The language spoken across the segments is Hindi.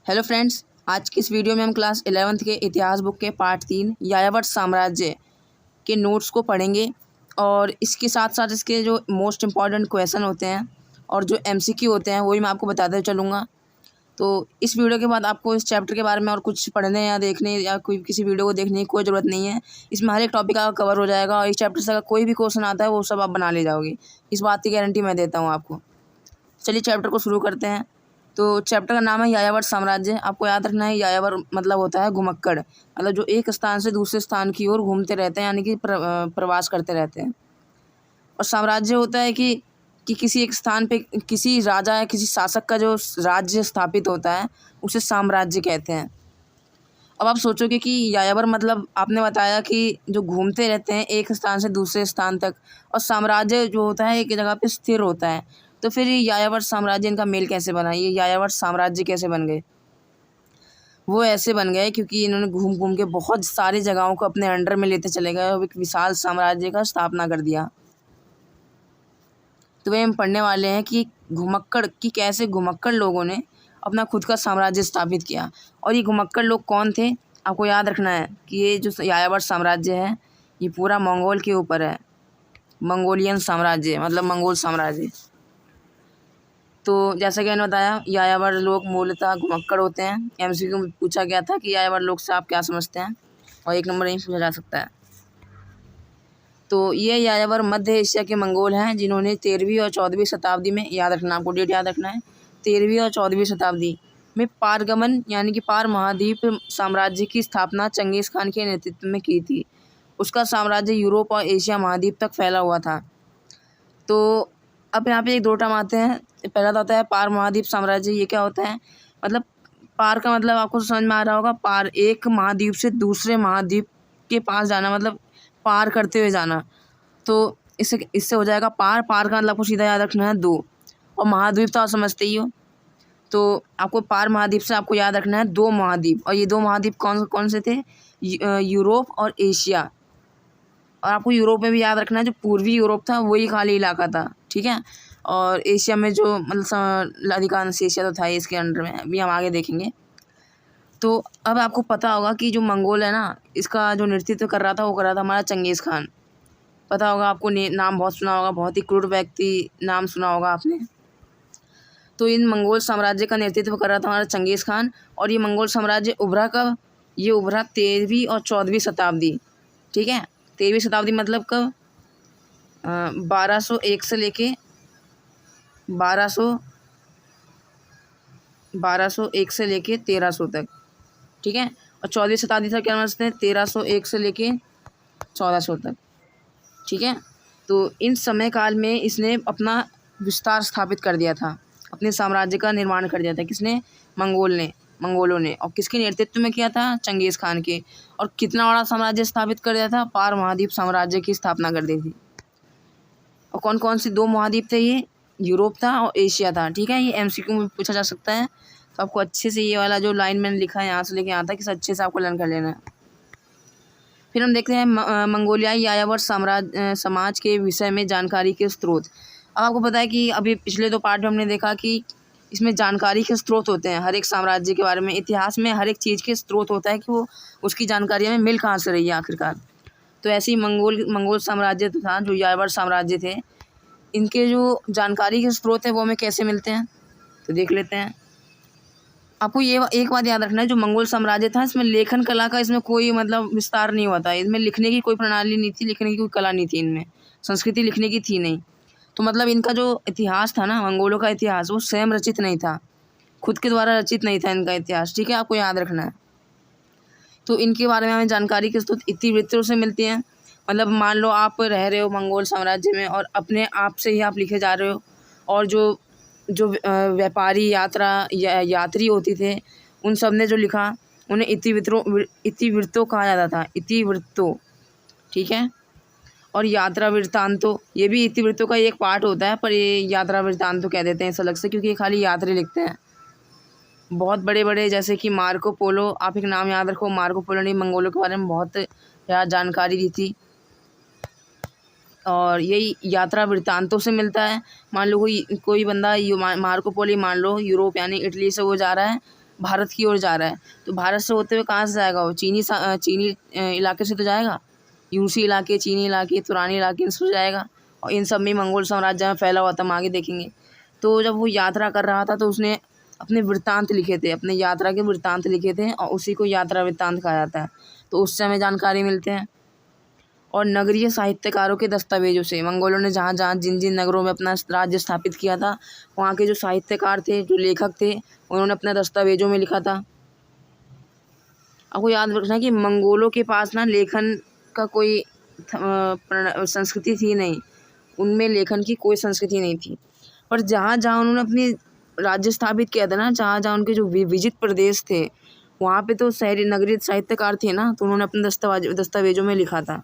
हेलो फ्रेंड्स, आज की इस वीडियो में हम क्लास 11th के इतिहास बुक के पार्ट 3 यायावर साम्राज्य के नोट्स को पढ़ेंगे और इसके साथ साथ इसके जो मोस्ट इम्पॉर्टेंट क्वेश्चन होते हैं और जो एमसीक्यू होते हैं वही मैं आपको बताते चलूँगा। तो इस वीडियो के बाद आपको इस चैप्टर के बारे में और कुछ पढ़ने या देखने या कोई किसी वीडियो को देखने की कोई ज़रूरत नहीं है। इसमें हर एक टॉपिक का कवर हो जाएगा और इस चैप्टर से अगर कोई भी क्वेश्चन आता है वो सब आप बना ले जाओगे। इस बात की गारंटी मैं देता हूँ आपको। चलिए चैप्टर को शुरू करते हैं। तो चैप्टर का नाम है यायावर साम्राज्य। आपको याद रखना है यायावर मतलब होता है घुमक्कड़, मतलब जो एक स्थान से दूसरे स्थान की ओर घूमते रहते हैं, यानी कि प्रवास करते रहते हैं। और साम्राज्य होता है कि किसी एक स्थान पे किसी राजा या किसी शासक का जो राज्य स्थापित होता है उसे साम्राज्य कहते हैं। अब आप सोचोगे कि यायावर मतलब आपने बताया कि जो घूमते रहते हैं एक स्थान से दूसरे स्थान तक, और साम्राज्य जो होता है एक जगह पे स्थिर होता है, तो फिर ये यायावर साम्राज्य इनका मेल कैसे बना, ये यायावर साम्राज्य कैसे बन गए? वो ऐसे बन गए क्योंकि इन्होंने घूम घूम के बहुत सारी जगहों को अपने अंडर में लेते चले गए और एक विशाल साम्राज्य का स्थापना कर दिया। तो वह हम पढ़ने वाले हैं कि घुमक्कड़ की कैसे घुमक्कड़ लोगों ने अपना खुद का साम्राज्य स्थापित किया। और ये घुमक्कड़ लोग कौन थे? आपको याद रखना है कि ये जो यायावर साम्राज्य है ये पूरा मंगोल के ऊपर है। मंगोलियन साम्राज्य मतलब मंगोल साम्राज्य। तो जैसा कि मैंने बताया यायावर लोग मूलतः घुमक्कड़ होते हैं। एमसीक्यू में पूछा गया था कि यायावर लोग से आप क्या समझते हैं, और 1 नंबर नहीं पूछा जा सकता है। तो ये यायावर मध्य एशिया के मंगोल हैं जिन्होंने 13वीं और 14वीं शताब्दी में, याद रखना, आपको डेट याद रखना है, 13वीं और 14वीं शताब्दी में पारगमन यानी कि पार महाद्वीप साम्राज्य की स्थापना चंगेज़ खान के नेतृत्व में की थी। उसका साम्राज्य यूरोप और एशिया महाद्वीप तक फैला हुआ था। तो अब यहाँ पे एक दो टर्म आते हैं। पहला तो आता है पार महाद्वीप साम्राज्य। ये क्या होता है? मतलब पार का मतलब आपको समझ में आ रहा होगा, पार एक महाद्वीप से दूसरे महाद्वीप के पास जाना, मतलब पार करते हुए जाना। तो इससे हो जाएगा पार। पार का मतलब आपको सीधा याद रखना है 2, और महाद्वीप तो आप समझते ही हो। तो आपको पार महाद्वीप से आपको याद रखना है 2 महाद्वीप, और ये 2 महाद्वीप कौन कौन से थे? यूरोप और एशिया। और आपको यूरोप में भी याद रखना है जो पूर्वी यूरोप था वही खाली इलाका था, ठीक है। और एशिया में जो मतलब अधिकांश एशिया तो था ही इसके अंडर में, अभी हम आगे देखेंगे। तो अब आपको पता होगा कि जो मंगोल है ना, इसका जो नेतृत्व कर रहा था वो कर रहा था हमारा चंगेज़ खान। पता होगा आपको, नाम बहुत सुना होगा, बहुत ही क्रूर व्यक्ति नाम सुना होगा आपने। तो इन मंगोल साम्राज्य का नेतृत्व कर रहा था हमारा चंगेज़ खान। और ये मंगोल साम्राज्य उभरा कब? ये उभरा 13वीं और 14वीं शताब्दी, ठीक है। 13वीं शताब्दी मतलब कब? 1201 से लेके 1201 से लेके 1300 तक, ठीक है। और 14वीं शताब्दी तक क्या समझते हैं? 1301 से लेके 1400 तक, ठीक है। तो इन समय काल में इसने अपना विस्तार स्थापित कर दिया था, अपने साम्राज्य का निर्माण कर दिया था। किसने? मंगोलों ने। और किसके नेतृत्व में किया था? चंगेज़ खान के। और कितना बड़ा साम्राज्य स्थापित कर दिया था? पार महाद्वीप साम्राज्य की स्थापना कर दी थी। और कौन कौन से 2 महाद्वीप थे ये? यूरोप था और एशिया था, ठीक है। ये एमसीक्यू में पूछा जा सकता है, तो आपको अच्छे से ये वाला जो लाइन मैंने लिखा है यहाँ से लेके यहाँ तक, इसे अच्छे से आपको लर्न कर लेना है। फिर हम देखते हैं मंगोलियाई यायावर समाज के विषय में जानकारी के स्रोत। अब आपको पता है कि अभी पिछले 2 पार्ट में हमने देखा कि इसमें जानकारी के स्रोत होते हैं। हर एक साम्राज्य के बारे में, इतिहास में हर एक चीज़ के स्रोत होता है कि वो उसकी जानकारी हमें मिल कहाँ से रही है आखिरकार। तो ऐसे ही मंगोल साम्राज्य था, जो यायावर साम्राज्य थे, इनके जो जानकारी के स्रोत है वो हमें कैसे मिलते हैं, तो देख लेते हैं। आपको ये एक बात याद रखना है, जो मंगोल साम्राज्य था इसमें लेखन कला का इसमें कोई मतलब विस्तार नहीं हुआ था। इसमें लिखने की कोई प्रणाली नहीं थी, लिखने की कोई कला नहीं थी, इनमें संस्कृति लिखने की थी नहीं। तो मतलब इनका जो इतिहास था ना, मंगोलों का इतिहास, वो स्वयं रचित नहीं था, खुद के द्वारा रचित नहीं था इनका इतिहास, ठीक है। आपको याद रखना है। तो इनके बारे में हमें जानकारी के स्रोत इतिवृत्तों से मिलती हैं। मतलब मान लो आप रह रहे हो मंगोल साम्राज्य में और अपने आप से ही आप लिखे जा रहे हो, और जो व्यापारी यात्री होते थे उन सब ने जो लिखा उन्हें इतिवृत्तों कहा जाता था, इतिवृत्तों, ठीक है। और यात्रा वृत्तांतों, ये भी इतिवृत्तों का एक पार्ट होता है, पर ये यात्रा वृत्तांतों कह देते हैं इस अलग से, क्योंकि ये खाली यात्री लिखते हैं। बहुत बड़े बड़े जैसे कि मार्को पोलो, आप एक नाम याद रखो, मार्को पोलो ने मंगोलों के बारे में बहुत ज़्यादा जानकारी दी थी। और यही यात्रा वृत्तांतों से मिलता है। मान लो कोई बंदा मार्को पोलो मान लो यूरोप यानी इटली से वो जा रहा है भारत की ओर जा रहा है, तो भारत से होते हुए कहाँ से जाएगा वो? चीनी इलाके से तो जाएगा, रूसी इलाके, चीनी इलाके, तुरानी इलाके, इनसे जाएगा, और इन सब में मंगोल साम्राज्य में फैला हुआ था, हम आगे देखेंगे। तो जब वो यात्रा कर रहा था तो उसने अपने वृत्तांत लिखे थे, अपने यात्रा के वृत्तांत लिखे थे, और उसी को यात्रा वृत्तांत कहा जाता है। तो उससे हमें जानकारी मिलते हैं। और नगरीय साहित्यकारों के दस्तावेजों से, मंगोलों ने जहाँ जहाँ जिन जिन नगरों में अपना राज्य स्थापित किया था, वहाँ के जो साहित्यकार थे, जो लेखक थे, उन्होंने अपने दस्तावेजों में लिखा था। आपको याद रखना है कि मंगोलों के पास ना लेखन का कोई संस्कृति थी नहीं, उनमें लेखन की कोई संस्कृति नहीं थी। पर जहाँ जहाँ उन्होंने अपनी राज्य स्थापित किया था ना, जहाँ जहाँ उनके जो विजित प्रदेश थे, वहाँ पे तो शहरी नगरीय साहित्यकार थे ना, तो उन्होंने अपने दस्तावेजों में लिखा था।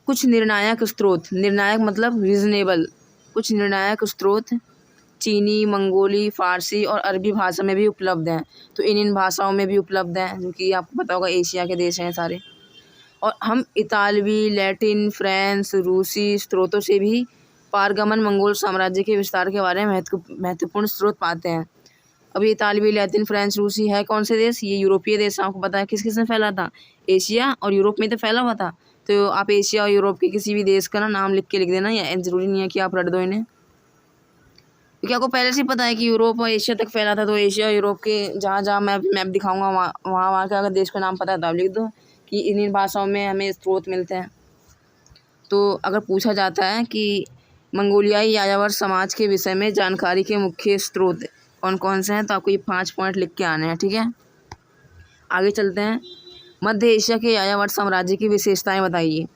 कुछ निर्णायक स्रोत, निर्णायक मतलब रीजनेबल, कुछ निर्णायक स्रोत चीनी, मंगोली, फारसी और अरबी भाषा में भी उपलब्ध हैं। तो इन भाषाओं में भी उपलब्ध हैं, जो कि आपको पता होगा एशिया के देश हैं सारे। और हम इतालवी, लैटिन, फ्रेंच, रूसी स्रोतों से भी पारगमन मंगोल साम्राज्य के विस्तार के बारे में महत्वपूर्ण स्रोत पाते हैं। अभी इतालवी, लैटिन, फ्रेंच, रूसी है कौन से देश? ये यूरोपीय देश। आपको पता है किस किस में फैला था? एशिया और यूरोप में तो फैला हुआ था। तो आप एशिया और यूरोप के किसी भी देश का ना नाम लिख देना, या ज़रूरी नहीं है कि आप रट दो इन्हें, क्योंकि आपको पहले से ही पता है कि यूरोप और एशिया तक फैला था। तो एशिया और यूरोप के जहाँ जहाँ मैप दिखाऊंगा, वहाँ के अगर देश का नाम पता है तो आप लिख दो कि इन भाषाओं में हमें स्रोत मिलते हैं। तो अगर पूछा जाता है कि मंगोलियाई यायावर समाज के विषय में जानकारी के मुख्य स्रोत कौन कौन से हैं, तो आपको ये 5 पॉइंट लिख के आने हैं, ठीक है। आगे चलते हैं। मध्य एशिया के यायावर साम्राज्य की विशेषताएं बताइए।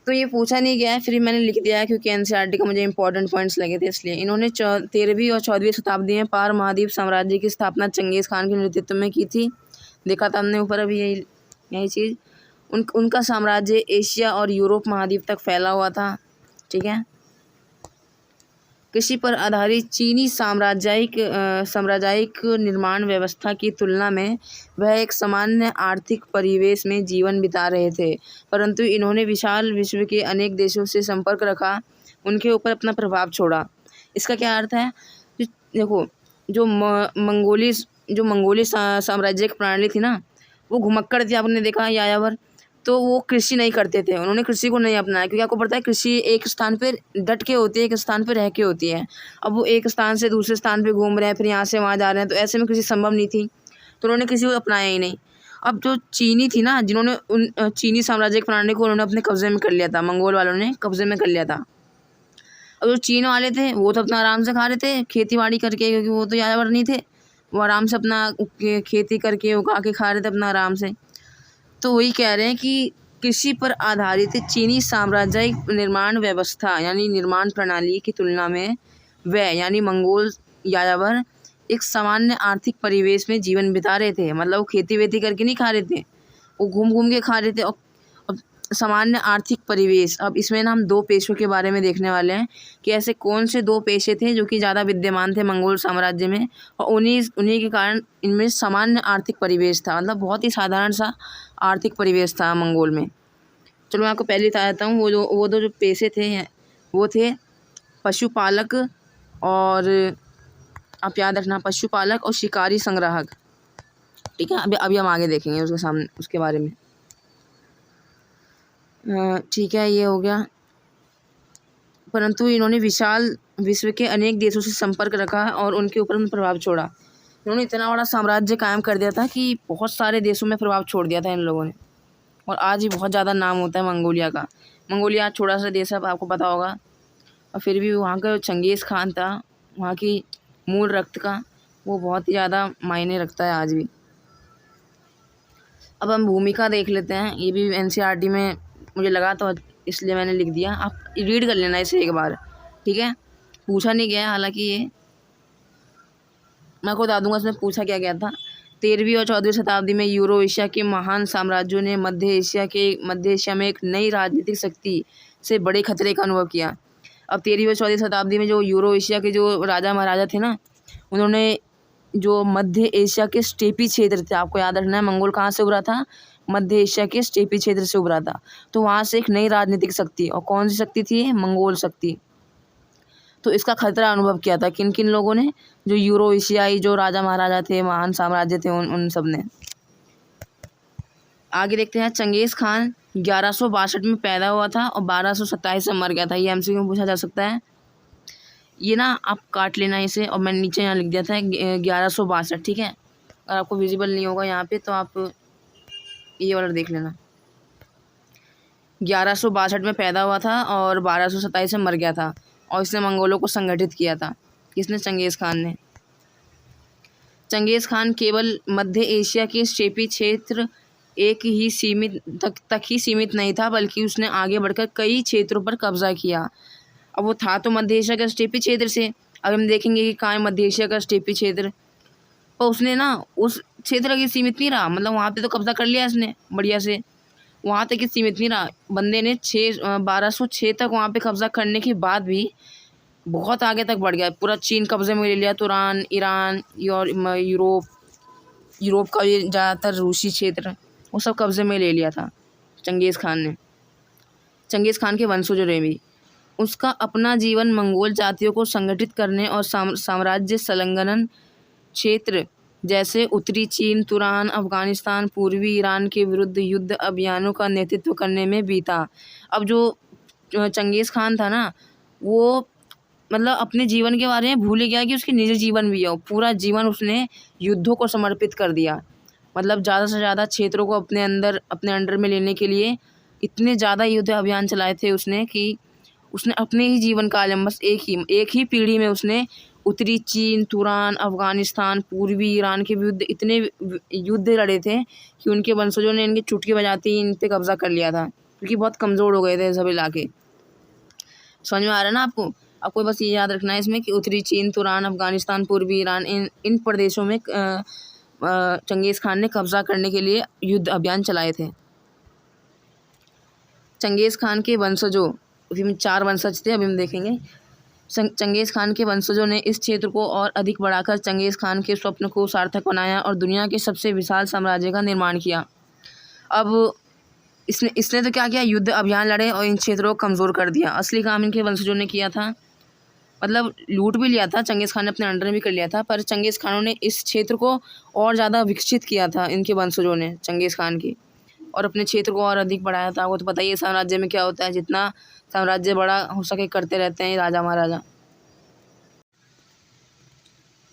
तो ये पूछा नहीं गया है, फिर मैंने लिख दिया है क्योंकि एनसीईआरटी का मुझे इंपॉर्टेंट पॉइंट्स लगे थे, इसलिए। इन्होंने 13वीं और 14वीं शताब्दी में पार महाद्वीप साम्राज्य की स्थापना चंगेज़ खान के नेतृत्व में की थी। देखा था हमने ऊपर अभी यही चीज़। उनका साम्राज्य एशिया और यूरोप महाद्वीप तक फैला हुआ था, ठीक है। कृषि पर आधारित चीनी साम्राज्यिक निर्माण व्यवस्था की तुलना में वह एक सामान्य आर्थिक परिवेश में जीवन बिता रहे थे, परंतु इन्होंने विशाल विश्व के अनेक देशों से संपर्क रखा, उनके ऊपर अपना प्रभाव छोड़ा। इसका क्या अर्थ है? देखो, जो मंगोली साम्राज्यिक प्रणाली थी ना, वो घुमक्कड़ थी, आपने देखा यायावर। तो वो कृषि नहीं करते थे, उन्होंने कृषि को नहीं अपनाया, क्योंकि आपको पता है कृषि एक स्थान पर डट के होती है, एक स्थान पर रह के होती है। अब वो एक स्थान से दूसरे स्थान पे घूम रहे हैं, फिर यहाँ से वहाँ जा रहे हैं, तो ऐसे में कृषि संभव नहीं थी, तो उन्होंने कृषि को अपनाया ही नहीं। अब जो चीनी थी ना, जिन्होंने उन चीनी साम्राज्यिक प्रणाली को उन्होंने अपने कब्जे में कर लिया था, मंगोल वालों ने कब्जे में कर लिया था। अब जो चीन वाले थे वो तो अपना आराम से खा रहे थे खेती बाड़ी करके, क्योंकि वो तो यायावर नहीं थे, वो आराम से अपना खेती करके उगा के खा रहे थे अपना आराम से। तो वही कह रहे हैं कि कृषि पर आधारित चीनी साम्राज्यिक निर्माण व्यवस्था यानी निर्माण प्रणाली की तुलना में वह यानी मंगोल यायावर एक सामान्य आर्थिक परिवेश में जीवन बिता रहे थे। मतलब वो खेती वेती करके नहीं खा रहे थे, वो घूम घूम के खा रहे थे। और सामान्य आर्थिक परिवेश, अब इसमें ना हम 2 पेशों के बारे में देखने वाले हैं कि ऐसे कौन से 2 पेशे थे जो कि ज़्यादा विद्यमान थे मंगोल साम्राज्य में, और उन्हीं के कारण इनमें सामान्य आर्थिक परिवेश था, मतलब बहुत ही साधारण सा आर्थिक परिवेश था मंगोल में। चलो मैं आपको पहले बता देता हूँ। वो दो जो पेशे थे वो थे पशुपालक, और आप याद रखना, पशुपालक और शिकारी संग्राहक, ठीक है। अभी हम आगे देखेंगे उसके बारे में, ठीक है। ये हो गया। परंतु इन्होंने विशाल विश्व के अनेक देशों से संपर्क रखा और उनके ऊपर प्रभाव छोड़ा। इन्होंने इतना बड़ा साम्राज्य कायम कर दिया था कि बहुत सारे देशों में प्रभाव छोड़ दिया था इन लोगों ने, और आज भी बहुत ज़्यादा नाम होता है मंगोलिया का। मंगोलिया छोटा सा देश है, आपको पता होगा, और फिर भी वहाँ का चंगेज़ खान था, वहाँ की मूल रक्त का, वो बहुत ही ज़्यादा मायने रखता है आज भी। अब हम भूमिका देख लेते हैं। ये भी एनसीईआरटी में मुझे लगा तो इसलिए मैंने लिख दिया, आप रीड कर लेना इसे एक बार, ठीक है। पूछा नहीं गया, हालांकि ये मैं आपको बता दूंगा इसमें पूछा क्या गया था। 13वीं और 14वीं शताब्दी में यूरो एशिया के महान साम्राज्यों ने मध्य एशिया में एक नई राजनीतिक शक्ति से बड़े खतरे का अनुभव किया। अब 13वीं और 14वीं शताब्दी में जो यूरो एशिया के जो राजा महाराजा थे ना, उन्होंने जो मध्य एशिया के स्टेपी क्षेत्र थे, आपको याद रखना है, मंगोल कहाँ से उभरा था? मध्य एशिया के स्टेपी क्षेत्र से उभरा था। तो वहाँ से एक नई राजनीतिक शक्ति, और कौन सी शक्ति थी? मंगोल शक्ति। तो इसका खतरा अनुभव किया था किन किन लोगों ने, जो यूरो एशियाई जो राजा महाराजा थे, महान साम्राज्य थे, उन सब ने। आगे देखते हैं, चंगेज़ खान 1162 में पैदा हुआ था और 1227 में मर गया था। ये एमसीक्यू में पूछा जा सकता है। ये ना आप काट लेना इसे, और मैंने नीचे यहाँ लिख दिया था 1162, ठीक है। अगर आपको विजिबल नहीं होगा यहाँ पे तो आप ये वाला देख लेना। 1162 में पैदा हुआ था और 1227 में मर गया था, और इसने मंगोलों को संगठित किया था। किसने? चंगेज़ खान ने। चंगेज़ खान केवल मध्य एशिया के स्टेपी क्षेत्र एक ही तक ही सीमित नहीं था, बल्कि उसने आगे बढ़कर कई क्षेत्रों पर कब्जा किया। अब वो था तो मध्य एशिया का स्टेपी क्षेत्र से। अब हम देखेंगे कि कहाँ है मध्य एशिया का स्टेपी क्षेत्र, पर उसने ना उस क्षेत्र तक सीमित नहीं रहा, मतलब वहाँ पे तो कब्जा कर लिया इसने बढ़िया से, वहाँ तक ही सीमित नहीं रहा। बंदे ने 1206 तक वहाँ पे कब्जा करने के बाद भी बहुत आगे तक बढ़ गया, पूरा चीन कब्जे में ले लिया, तुरान, ईरान और यूरोप का ये ज़्यादातर रूसी क्षेत्र वो सब कब्जे में ले लिया था चंगेज़ खान ने। चंगेज़ खान के वंशजों ने भी उसका अपना जीवन मंगोल जातियों को संगठित करने और साम्राज्य संलग्न क्षेत्र जैसे उत्तरी चीन, तुरान, अफगानिस्तान, पूर्वी ईरान के विरुद्ध युद्ध अभियानों का नेतृत्व करने में बीता। अब जो चंगेज़ खान था ना, वो मतलब अपने जीवन के बारे में भूल ही गया कि उसके निजी जीवन भी है। पूरा जीवन उसने युद्धों को समर्पित कर दिया, मतलब ज़्यादा से ज़्यादा क्षेत्रों को अपने अंडर में लेने के लिए इतने ज़्यादा युद्ध अभियान चलाए थे उसने कि उसने अपने ही जीवन काल में बस एक ही पीढ़ी में उसने उत्तरी चीन, तुरान, अफगानिस्तान, पूर्वी ईरान के विरुद्ध इतने युद्ध लड़े थे कि उनके वंशजों ने इनकी चुटकी बजाते ही इन पे कब्जा कर लिया था, क्योंकि बहुत कमज़ोर हो गए थे सब इलाके। समझ में आ रहा है ना आपको? आपको बस ये याद रखना है इसमें कि उत्तरी चीन, तुरान, अफगानिस्तान, पूर्वी ईरान, इन प्रदेशों में चंगेज़ खान ने कब्जा करने के लिए युद्ध अभियान चलाए थे। चंगेज़ खान के वंशजों, अभी में 4 वंशज थे, अभी हम देखेंगे। चंगेज़ खान के वंशजों ने इस क्षेत्र को और अधिक बढ़ाकर चंगेज़ खान के स्वप्न को सार्थक बनाया और दुनिया के सबसे विशाल साम्राज्य का निर्माण किया। अब इसने तो क्या किया, युद्ध अभियान लड़े और इन क्षेत्रों को कमज़ोर कर दिया। असली काम इनके वंशजों ने किया था, मतलब लूट भी लिया था, चंगेज़ खान ने अपने अंडर में भी कर लिया था, पर चंगेज़ खानों ने इस क्षेत्र को और ज़्यादा विकसित किया था इनके वंशजों ने चंगेज़ खान की, और अपने क्षेत्र को और अधिक बढ़ाया था। वो तो पता ही है साम्राज्य में क्या होता है, जितना साम्राज्य बड़ा हो सके करते रहते हैं राजा महाराजा।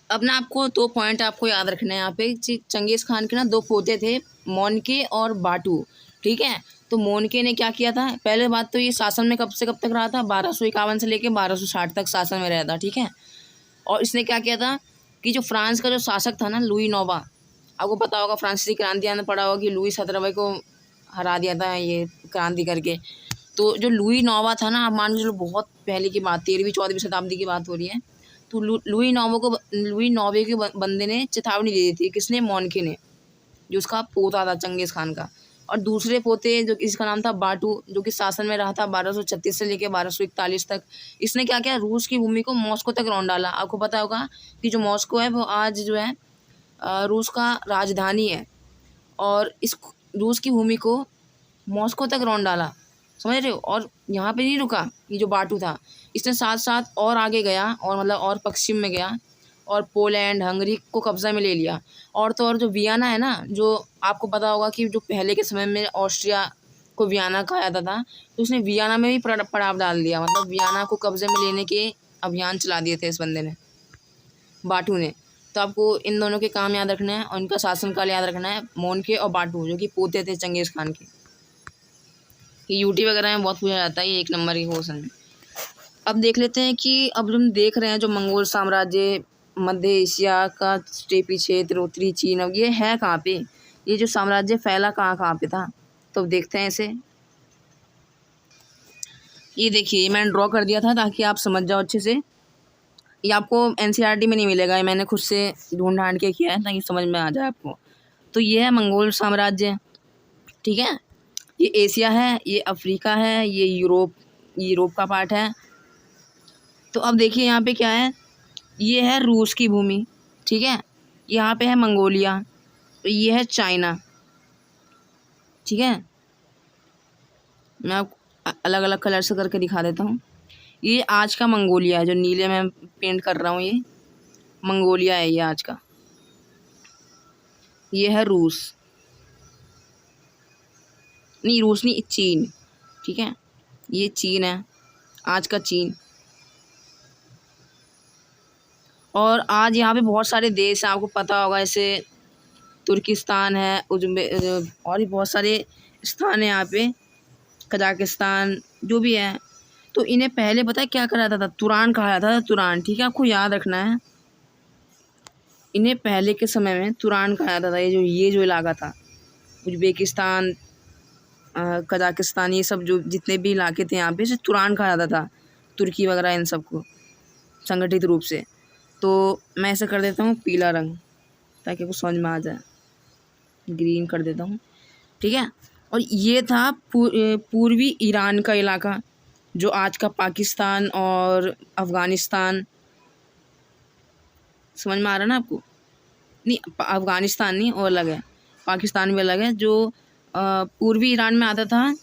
अब ना आपको 2 पॉइंट आपको याद रखना है यहाँ पे। चंगेज़ खान के ना 2 पोते थे, मोनके और बाटू, ठीक है। तो मोनके ने क्या किया था, पहले बात तो ये शासन में कब से कब तक रहा था, 1251 से लेकर 1260 तक शासन में रहा था, ठीक है। और इसने क्या किया था कि जो फ्रांस का जो शासक था ना, लुई नौवा, आपको पता होगा फ्रांसीसी क्रांति आने पड़ा होगा कि लुई 17 को हरा दिया था ये क्रांति करके। तो जो लुई नौवा था ना, आप मान लो बहुत पहले की बात, 13वीं-14वीं शताब्दी की बात हो रही है। तो लुई नौवे के बंदे ने चेतावनी दे दी थी, किसने? मोनके ने, जो उसका पोता था चंगेज़ खान का। और दूसरे पोते जो इसका नाम था बाटू, जो कि शासन में रहा था 1236 से लेकर 1241 तक। इसने क्या किया, रूस की भूमि को मॉस्को तक रौंद डाला। आपको पता होगा कि जो मॉस्को है वो आज जो है रूस का राजधानी है, और इस रूस की भूमि को मॉस्को तक रौंद डाला, समझ रहे हो। और यहाँ पे नहीं रुका, ये जो बाटू था, इसने साथ साथ और आगे गया, और मतलब और पश्चिम में गया, और पोलैंड, हंगरी को कब्जा में ले लिया। और तो और जो वियना है ना, जो आपको पता होगा कि जो पहले के समय में ऑस्ट्रिया को वियना कहा जाता था, तो उसने वियना में भी पड़ाव डाल दिया, मतलब वियना को कब्जे में लेने के अभियान चला दिए थे इस बंदे ने, बाटू ने। तो आपको इन दोनों के काम याद रखना है और इनका शासनकाल याद रखना है, मोनके और बाटू, जो कि पोते थे चंगेज़ खान के। ये यूटी वगैरह में बहुत पूछा जाता है, ये 1 नंबर के क्वेश्चन में। अब देख लेते हैं कि अब हम देख रहे हैं जो मंगोल साम्राज्य, मध्य एशिया का स्टेपी क्षेत्र, उत्तरी चीन, अब ये है कहाँ पे, ये जो साम्राज्य फैला कहाँ पे था, तो देखते हैं इसे। ये देखिए मैंने ड्रॉ कर दिया था ताकि आप समझ जाओ अच्छे से। ये आपको एनसीईआरटी में नहीं मिलेगा, ये मैंने खुद से ढूंढ ढांड के किया है ताकि समझ में आ जाए आपको। तो ये है मंगोल साम्राज्य, ठीक है। ये एशिया है, ये अफ्रीका है, ये यूरोप का पार्ट है। तो अब देखिए यहाँ पे क्या है, ये है रूस की भूमि, ठीक है। यहाँ पे है मंगोलिया, तो ये है चाइना, ठीक है। मैं आपको अलग अलग कलर से करके दिखा देता हूँ। ये आज का मंगोलिया है, जो नीले में पेंट कर रहा हूँ, ये मंगोलिया है ये आज का। ये है रूस, नहीं रूस नहीं, चीन, ठीक है, ये चीन है, आज का चीन। और आज यहाँ पे बहुत सारे देश हैं, आपको पता होगा, जैसे तुर्किस्तान है, और भी बहुत सारे स्थान हैं यहाँ पे, कजाकिस्तान, जो भी है। तो इन्हें पहले पता है क्या कहा जाता था? तुरान कहा जाता था, तुरान, ठीक है, आपको याद रखना है। इन्हें पहले के समय में तुरान कहा जाता था। ये जो इलाका था, उज्बेकिस्तान, कजाकिस्तान, ये सब जो जितने भी इलाके थे यहाँ पे, इसे तुरान कहा जाता था, तुर्की वगैरह इन सबको संगठित रूप से। तो मैं ऐसा कर देता हूँ पीला रंग, ताकि कुछ समझ में आ जाए, ग्रीन कर देता हूँ, ठीक है। और ये था पूर्वी ईरान का इलाका, जो आज का पाकिस्तान और अफ़गानिस्तान, समझ में आ रहा है ना आपको? नहीं, अफ़गानिस्तान नहीं, और अलग है, पाकिस्तान भी अलग है। जो पूर्वी ईरान में आता था,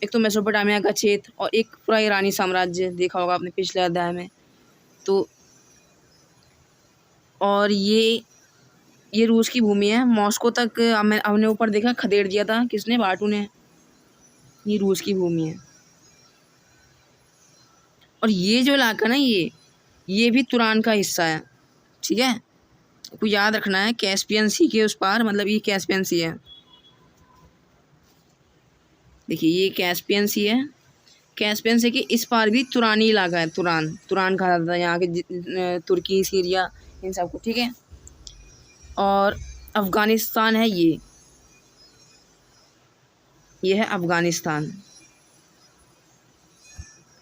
एक तो मेसोपोटामिया का क्षेत्र और एक पूरा ईरानी साम्राज्य, देखा होगा आपने पिछले अध्याय में। तो और ये रूस की भूमि है, मॉस्को तक हमने ऊपर देखा खदेड़ दिया था, किसने? बाटू ने। ये रूस की भूमि है। और ये जो इलाका ना, ये भी तुरान का हिस्सा है, ठीक है, आपको याद रखना है। कैस्पियन सी के उस पार, मतलब ये कैस्पियन सी है, देखिए ये कैस्पियन सी है, कैस्पियन सी के इस पार भी तुरानी इलाका है, तुरान कहा जाता था यहाँ के, तुर्की, सीरिया, इन सबको, ठीक है। और अफ़गानिस्तान है, ये है अफ़गानिस्तान।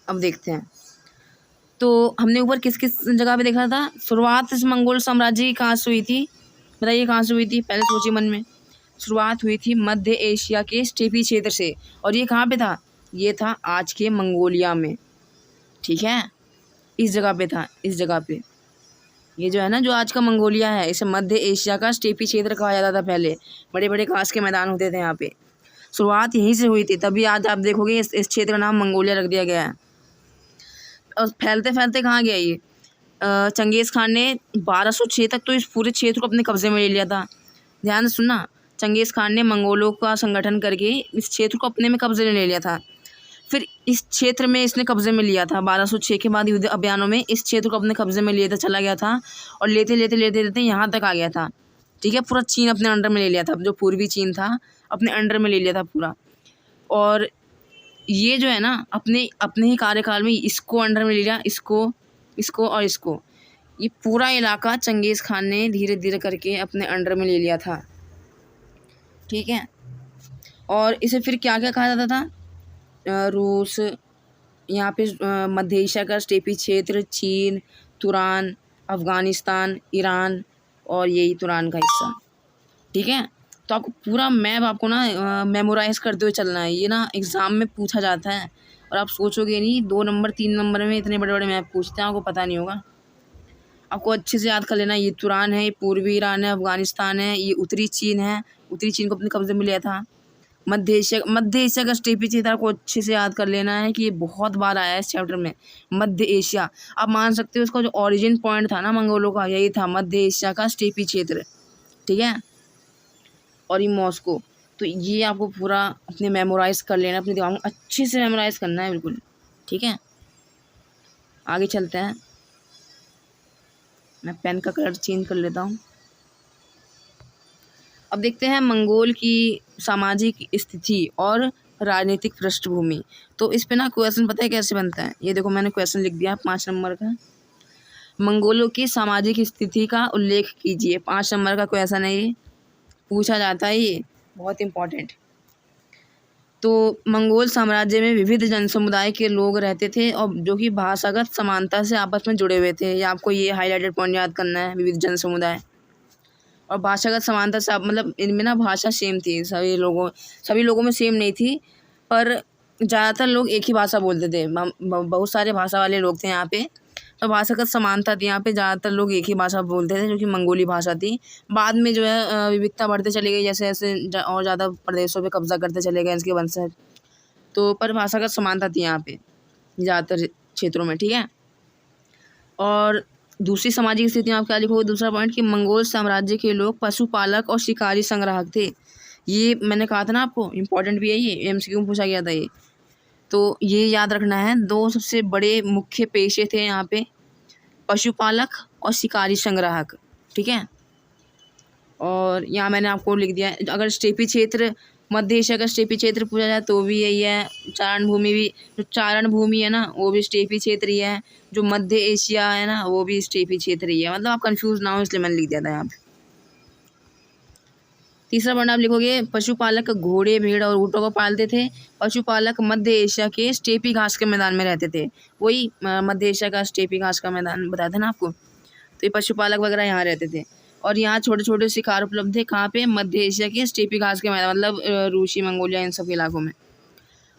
अब देखते हैं, तो हमने ऊपर किस किस जगह पे देखा था? शुरुआत इस मंगोल साम्राज्य की कहाँ से हुई थी? बताइए कहाँ से हुई थी, पहले सोचिए मन में। शुरुआत हुई थी मध्य एशिया के स्टेपी क्षेत्र से, और ये कहाँ पे था? ये था आज के मंगोलिया में, ठीक है, इस जगह पे था, इस जगह पे। ये जो है ना, जो आज का मंगोलिया है, इसे मध्य एशिया का स्टेपी क्षेत्र कहा जाता था पहले। बड़े बड़े घास के मैदान होते थे यहाँ पे, शुरुआत यहीं से हुई थी, तभी आज आप देखोगे इस क्षेत्र का नाम मंगोलिया रख दिया गया है। और फैलते फैलते कहाँ गया ये? चंगेज़ खान ने 1206 तक तो इस पूरे क्षेत्र को अपने कब्जे में ले लिया था। ध्यान से सुनना, चंगेज़ खान ने मंगोलों का संगठन करके इस क्षेत्र को अपने में कब्जे में ले लिया था। फिर इस क्षेत्र में इसने कब्जे में लिया था, 1206 के बाद युद्ध अभियानों में इस क्षेत्र को अपने कब्जे में लेता चला गया था, और लेते लेते लेते लेते यहाँ तक आ गया था, ठीक है। पूरा चीन अपने अंडर में ले लिया था, जो पूर्वी चीन था अपने अंडर में ले लिया था पूरा। और ये जो है ना, अपने ही कार्यकाल में इसको अंडर में ले लिया, इसको और इसको, ये पूरा इलाका चंगेज़ खान ने धीरे धीरे करके अपने अंडर में ले लिया था, ठीक है। और इसे फिर क्या क्या कहा जाता था? रूस, यहाँ पे मध्य एशिया का स्टेपी क्षेत्र, चीन, तुरान, अफ़गानिस्तान, ईरान, और यही तुरान का हिस्सा, ठीक है। तो आपको पूरा मैप आपको ना मेमोराइज़ करते हुए चलना है, ये ना एग्ज़ाम में पूछा जाता है। और आप सोचोगे नहीं, 2 नंबर 3 नंबर में इतने बड़े बड़े मैप पूछते हैं, आपको पता नहीं होगा। आपको अच्छे से याद कर लेना, ये तुरान है, ये पूर्वी ईरान है, अफ़गानिस्तान है, ये उत्तरी चीन है, उत्तरी चीन को अपने कब्जे में लिया था। मध्य एशिया का स्टेपी क्षेत्र आपको अच्छे से याद कर लेना है कि ये बहुत बार आया है इस चैप्टर में। मध्य एशिया, आप मान सकते हो उसका जो ओरिजिन पॉइंट था ना मंगोलों का, यही था मध्य एशिया का स्टेपी क्षेत्र, ठीक है। और ये मॉस्को, तो ये आपको पूरा अपने मेमोराइज़ कर लेना, अपने दिमाग में अच्छे से मेमोराइज़ करना है, बिल्कुल, ठीक है। आगे चलते हैं, मैं पेन का कलर चेंज कर लेता हूँ। अब देखते हैं मंगोल की सामाजिक स्थिति और राजनीतिक पृष्ठभूमि। तो इस पे ना क्वेश्चन पता है कैसे बनता है? ये देखो मैंने क्वेश्चन लिख दिया 5 नंबर का। मंगोलों की सामाजिक स्थिति का उल्लेख कीजिए, 5 नंबर का क्वेश्चन है ये, पूछा जाता है, ये बहुत इम्पोर्टेंट। तो मंगोल साम्राज्य में विविध जनसमुदाय के लोग रहते थे, और जो कि भाषागत समानता से आपस में जुड़े हुए थे। या आपको ये हाईलाइटेड पॉइंट याद करना है, विविध जनसमुदाय और भाषागत समानता से, आप मतलब इनमें ना भाषा सेम थी, सभी लोगों में सेम नहीं थी, पर ज़्यादातर लोग एक ही भाषा बोलते थे। बहुत सारे भाषा वाले लोग थे यहाँ पे, तो भाषागत समानता थी यहाँ पे, ज़्यादातर लोग एक ही भाषा बोलते थे, जो कि मंगोली भाषा थी। बाद में जो है विविधता बढ़ते चली गई, जैसे जैसे और ज़्यादा प्रदेशों पे कब्जा करते चले गए इसके वंशज, तो पर भाषागत समानता थी यहाँ पे ज़्यादातर क्षेत्रों में, ठीक है। और दूसरी सामाजिक स्थिति में आप क्या लिखोगे, दूसरा पॉइंट कि मंगोल साम्राज्य के लोग पशुपालक और शिकारी संग्राहक थे। ये मैंने कहा था ना आपको, इम्पोर्टेंट भी है ये, एमसीक्यू में पूछा गया था ये, तो ये याद रखना है। दो सबसे बड़े मुख्य पेशे थे यहाँ पे, पशुपालक और शिकारी संग्राहक, ठीक है। और यहाँ मैंने आपको लिख दिया है। अगर स्टेपी क्षेत्र, मध्य एशिया का स्टेपी क्षेत्र पूछा जाए तो भी यही है। चारण भूमि भी, जो चारण भूमि है ना वो भी स्टेपी क्षेत्र ही है। जो मध्य एशिया है ना वो भी स्टेपी क्षेत्र ही है। मतलब आप कंफ्यूज ना हो इसलिए मैंने लिख दिया था यहाँ पे। तीसरा पॉइंट आप लिखोगे, पशुपालक घोड़े, भेड़ और ऊँटों को पालते थे। पशुपालक मध्य एशिया के स्टेपी घास के मैदान में रहते थे। वही मध्य एशिया का स्टेपी घास का मैदान बताया था ना आपको, तो ये पशुपालक वगैरह यहाँ रहते थे। और यहाँ छोटे छोटे शिकार उपलब्ध थे। कहाँ पे, मध्य एशिया के स्टेपी घास के मैदान, मतलब रूसी, मंगोलिया, इन सब के इलाकों में।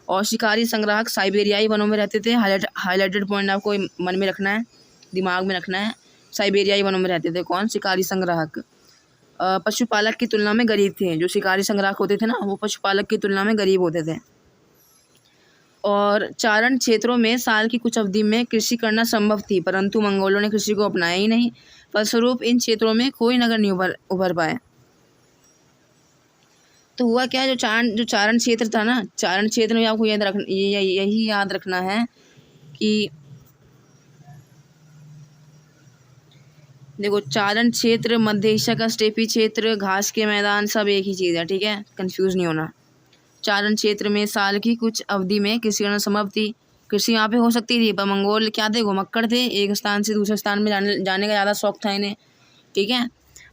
और शिकारी संग्राहक साइबेरियाई वनों में रहते थे। हाईलाइटेड पॉइंट आपको मन में रखना है, दिमाग में रखना है। साइबेरियाई वनों में रहते थे कौन, शिकारी संग्राहक। पशुपालक की तुलना में गरीब थे। जो शिकारी संग्राहक होते थे ना वो पशुपालक की तुलना में गरीब होते थे। और चारण क्षेत्रों में साल की कुछ अवधि में कृषि करना संभव थी, परंतु मंगोलों ने कृषि को अपनाया ही नहीं। फलस्वरूप इन क्षेत्रों में कोई नगर नहीं उभर पाए। तो हुआ क्या, जो चारण क्षेत्र था ना, चारण क्षेत्र में आपको यही याद रखना है कि देखो, चारण क्षेत्र, मध्य एशिया का स्टेपी क्षेत्र, घास के मैदान, सब एक ही चीज़ है, ठीक है, कंफ्यूज नहीं होना। चारण क्षेत्र में साल की कुछ अवधि में कृषि करना संभव थी। कृषि यहाँ पे हो सकती थी, पर मंगोल क्या थे, घुमक्कड़ थे। एक स्थान से दूसरे स्थान में जाने का ज़्यादा शौक था इन्हें, ठीक है।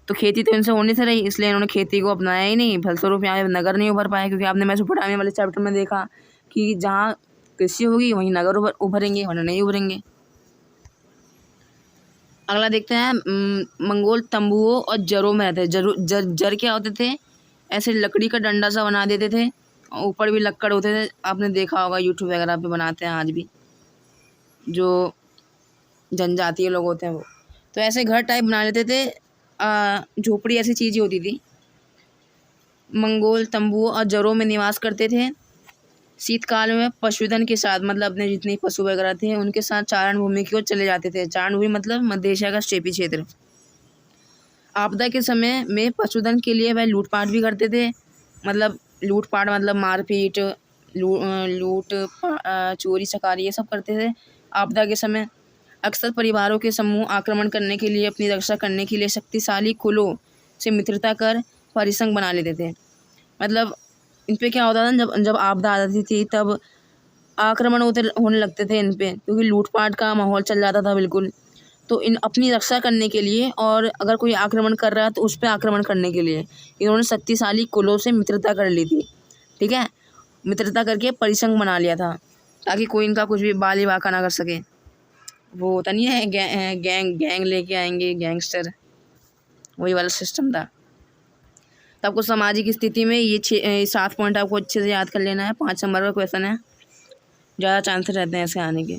तो खेती तो इनसे होनी से रही, इसलिए इन्होंने खेती को अपनाया ही नहीं। फलस्वरूप यहाँ पे नगर नहीं उभर पाए, क्योंकि आपने मेसोपोटामिया वाले चैप्टर में देखा कि जहाँ कृषि होगी वहीं नगर उभरेंगे, वरना नहीं उभरेंगे। अगला देखते हैं, मंगोल तंबुओं और जरों में रहते थे। जर क्या होते थे, ऐसे लकड़ी का डंडा सा बना देते थे, ऊपर भी लक्कड़ होते थे। आपने देखा होगा यूट्यूब वगैरह पे बनाते हैं आज भी, जो जनजातीय लोग होते हैं वो। तो ऐसे घर टाइप बना लेते थे, झोपड़ी ऐसी चीज़ होती थी। मंगोल तंबुओं और जरों में निवास करते थे। शीतकाल में पशुधन के साथ, मतलब अपने जितने पशु वगैरह थे उनके साथ चारण भूमि की ओर चले जाते थे। चारण भूमि मतलब मध्य एशिया का स्टेपी क्षेत्र। आपदा के समय में पशुधन के लिए वह लूटपाट भी करते थे। मतलब लूटपाट मतलब मारपीट, चोरी चकारी ये सब करते थे आपदा के समय। अक्सर परिवारों के समूह आक्रमण करने के लिए, अपनी रक्षा करने के लिए शक्तिशाली कुलों से मित्रता कर परिसंघ बना लेते थे। मतलब इन पे क्या होता था, जब आपदा आ जाती थी तब आक्रमण होने लगते थे इन पे, क्योंकि लूटपाट का माहौल चल जाता था बिल्कुल। तो इन अपनी रक्षा करने के लिए, और अगर कोई आक्रमण कर रहा है तो उस पर आक्रमण करने के लिए इन्होंने शक्तिशाली कुलों से मित्रता कर ली थी, ठीक है। मित्रता करके परिसंघ बना लिया था, ताकि कोई इनका कुछ भी बाली बाका ना कर सके। वो होता नहीं है, गैंग लेके आएंगे, गैंगस्टर, वही वाला सिस्टम था। तो आपको सामाजिक स्थिति में ये 7 पॉइंट आपको अच्छे से याद कर लेना है। 5 नंबर का क्वेश्चन है, ज़्यादा चांसेस रहते हैं ऐसे आने के।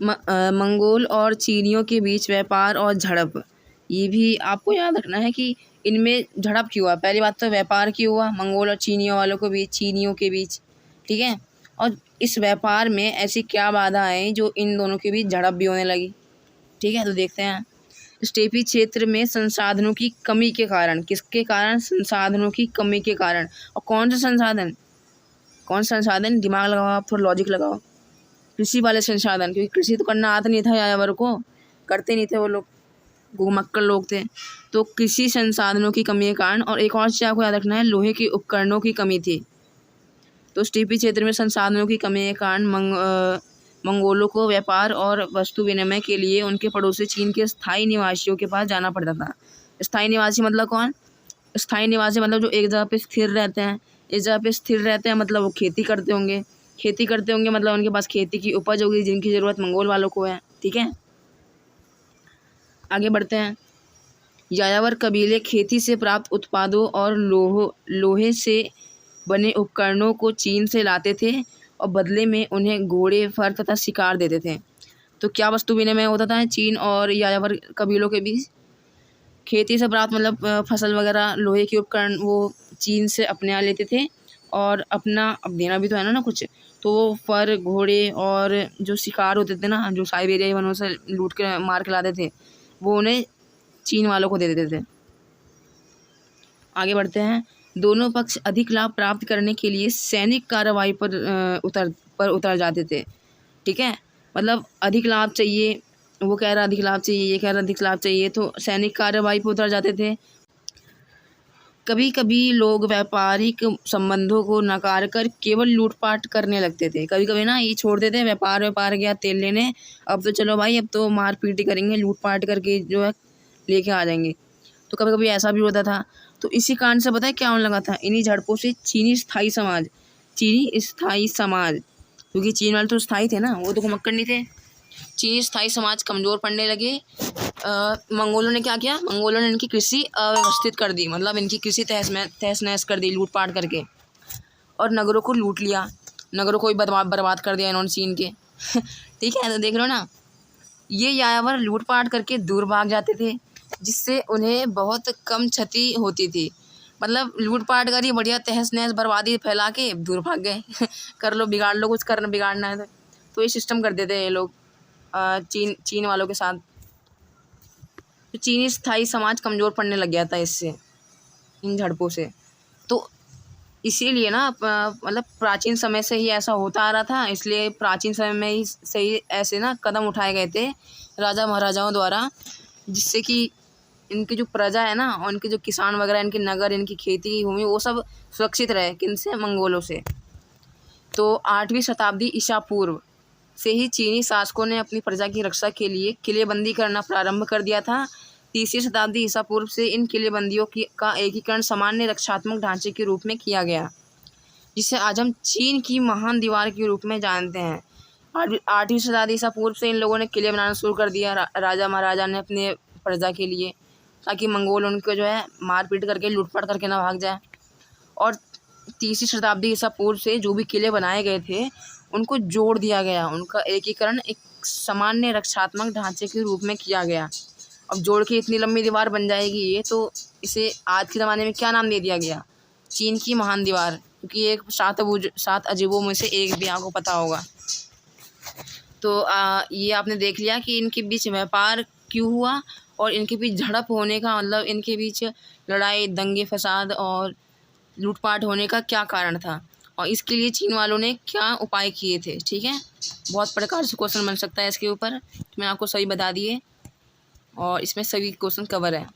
मंगोल और चीनियों के बीच व्यापार और झड़प, ये भी आपको याद रखना है कि इनमें झड़प क्यों हुआ। पहली बात तो व्यापार क्यों हुआ, मंगोल और चीनियों के बीच, ठीक है। और इस व्यापार में ऐसी क्या बाधा आई जो इन दोनों के बीच झड़प भी होने लगी, ठीक है। तो देखते हैं, स्टेपी क्षेत्र में संसाधनों की कमी के कारण, किसके कारण, संसाधनों की कमी के कारण। और कौन से संसाधन, दिमाग लगाओ आप, थोड़ा लॉजिक लगाओ। कृषि वाले संसाधन, क्योंकि कृषि तो करना आता नहीं था यायावर को, करते नहीं थे वो लोग, घुमक्कड़ लोग थे। तो कृषि संसाधनों की कमी के कारण, और एक और चीज़ आपको याद रखना है, लोहे के उपकरणों की कमी थी। तो स्टेपी क्षेत्र में संसाधनों की कमी के कारण मंगोलों को व्यापार और वस्तु विनिमय के लिए उनके पड़ोसी चीन के स्थायी निवासियों के पास जाना पड़ता था। स्थायी निवासी मतलब कौन, स्थायी निवासी मतलब जो एक जगह पे स्थिर रहते हैं। इस जगह पे स्थिर रहते हैं मतलब वो खेती करते होंगे मतलब उनके पास खेती की उपज होगी जिनकी ज़रूरत मंगोल वालों को है, ठीक है। आगे बढ़ते हैं। यायावर कबीले खेती से प्राप्त उत्पादों और लोहे से बने उपकरणों को चीन से लाते थे और बदले में उन्हें घोड़े, फर तथा शिकार देते थे। तो क्या वस्तु विनिमय होता था चीन और यायावर कबीलों के बीच, खेती से प्राप्त मतलब फसल वगैरह, लोहे के उपकरण वो चीन से अपने यहाँ लेते थे, और अपना अब देना भी तो है ना कुछ, तो वो फर, घोड़े और जो शिकार होते थे ना, जो साइबेरियाई वनों से लूट के मार के लाते थे, वो उन्हें चीन वालों को दे देते थे। आगे बढ़ते हैं। दोनों पक्ष अधिक लाभ प्राप्त करने के लिए सैनिक कार्रवाई पर उतर जाते थे। ठीक है, मतलब अधिक लाभ चाहिए, वो कह रहा अधिक लाभ चाहिए, ये कह रहा अधिक लाभ चाहिए, तो सैनिक कार्रवाई पर उतर जाते थे। कभी कभी लोग व्यापारिक संबंधों को नकार कर केवल लूटपाट करने लगते थे। कभी कभी ना ये छोड़ देते, व्यापार गया तेल लेने, अब तो चलो भाई अब तो मारपीट ही करेंगे, लूटपाट करके जो है लेके आ जाएंगे। तो कभी कभी ऐसा भी होता था। तो इसी कारण से पता है क्या होने लगा था, इन्हीं झड़पों से चीनी स्थायी समाज, क्योंकि चीन वाले तो स्थायी थे ना, वो तो घुमक्कड़ नहीं थे। चीनी स्थायी समाज कमज़ोर पड़ने लगे। मंगोलों ने क्या किया, मंगोलों ने इनकी कृषि अव्यवस्थित कर दी, मतलब इनकी कृषि तहस नहस कर दी लूटपाट करके, और नगरों को लूट लिया, नगरों को भी बर्बाद कर दिया इन्होंने चीन के। ठीक है, तो देख लो ना, ये यायावर लूटपाट करके दूर भाग जाते थे, जिससे उन्हें बहुत कम क्षति होती थी। मतलब लूटपाट करी, बढ़िया तहस नहस बर्बादी फैला के दूर भाग गए। कर लो, बिगाड़ लो, कुछ करना बिगाड़ना है तो ये सिस्टम कर देते हैं ये लोग चीन वालों के साथ। तो चीनी स्थायी समाज कमज़ोर पड़ने लग गया था इससे, इन झड़पों से। तो इसीलिए ना मतलब प्राचीन समय से ही ऐसा होता आ रहा था, इसलिए प्राचीन समय में ही से ही ऐसे ना कदम उठाए गए थे राजा महाराजाओं द्वारा, जिससे कि इनकी जो प्रजा है ना, और इनके जो किसान वगैरह, इनके नगर, इनकी खेती की भूमि, वो सब सुरक्षित रहे। किनसे? मंगोलों से। तो 8वीं शताब्दी ईसा पूर्व से ही चीनी शासकों ने अपनी प्रजा की रक्षा के लिए किलेबंदी करना प्रारंभ कर दिया था। 3वीं शताब्दी ईसा पूर्व से इन किलेबंदियों का एकीकरण सामान्य रक्षात्मक ढांचे के रूप में किया गया, जिसे आज हम चीन की महान दीवार के रूप में जानते हैं। 8वीं शताब्दी ईसा पूर्व से इन लोगों ने किले बनाना शुरू कर दिया, राजा महाराजा ने अपने प्रजा के लिए, ताकि मंगोल उनको जो है मारपीट करके लूटपाट करके ना भाग जाए। और 3वीं शताब्दी ईसा पूर्व से जो भी किले बनाए गए थे उनको जोड़ दिया गया, उनका एकीकरण एक सामान्य रक्षात्मक ढांचे के रूप में किया गया। अब जोड़ के इतनी लंबी दीवार बन जाएगी ये, तो इसे आज के ज़माने में क्या नाम दे दिया गया? चीन की महान दीवार, क्योंकि एक 7 अजूबों में से एक भी आपको पता होगा। तो ये आपने देख लिया कि इनके बीच व्यापार क्यों हुआ, और इनके बीच झड़प होने का मतलब इनके बीच लड़ाई, दंगे फसाद और लूटपाट होने का क्या कारण था, और इसके लिए चीन वालों ने क्या उपाय किए थे। ठीक है, बहुत प्रकार से क्वेश्चन बन सकता है इसके ऊपर, तो मैं आपको सभी बता दिए, और इसमें सभी क्वेश्चन कवर है।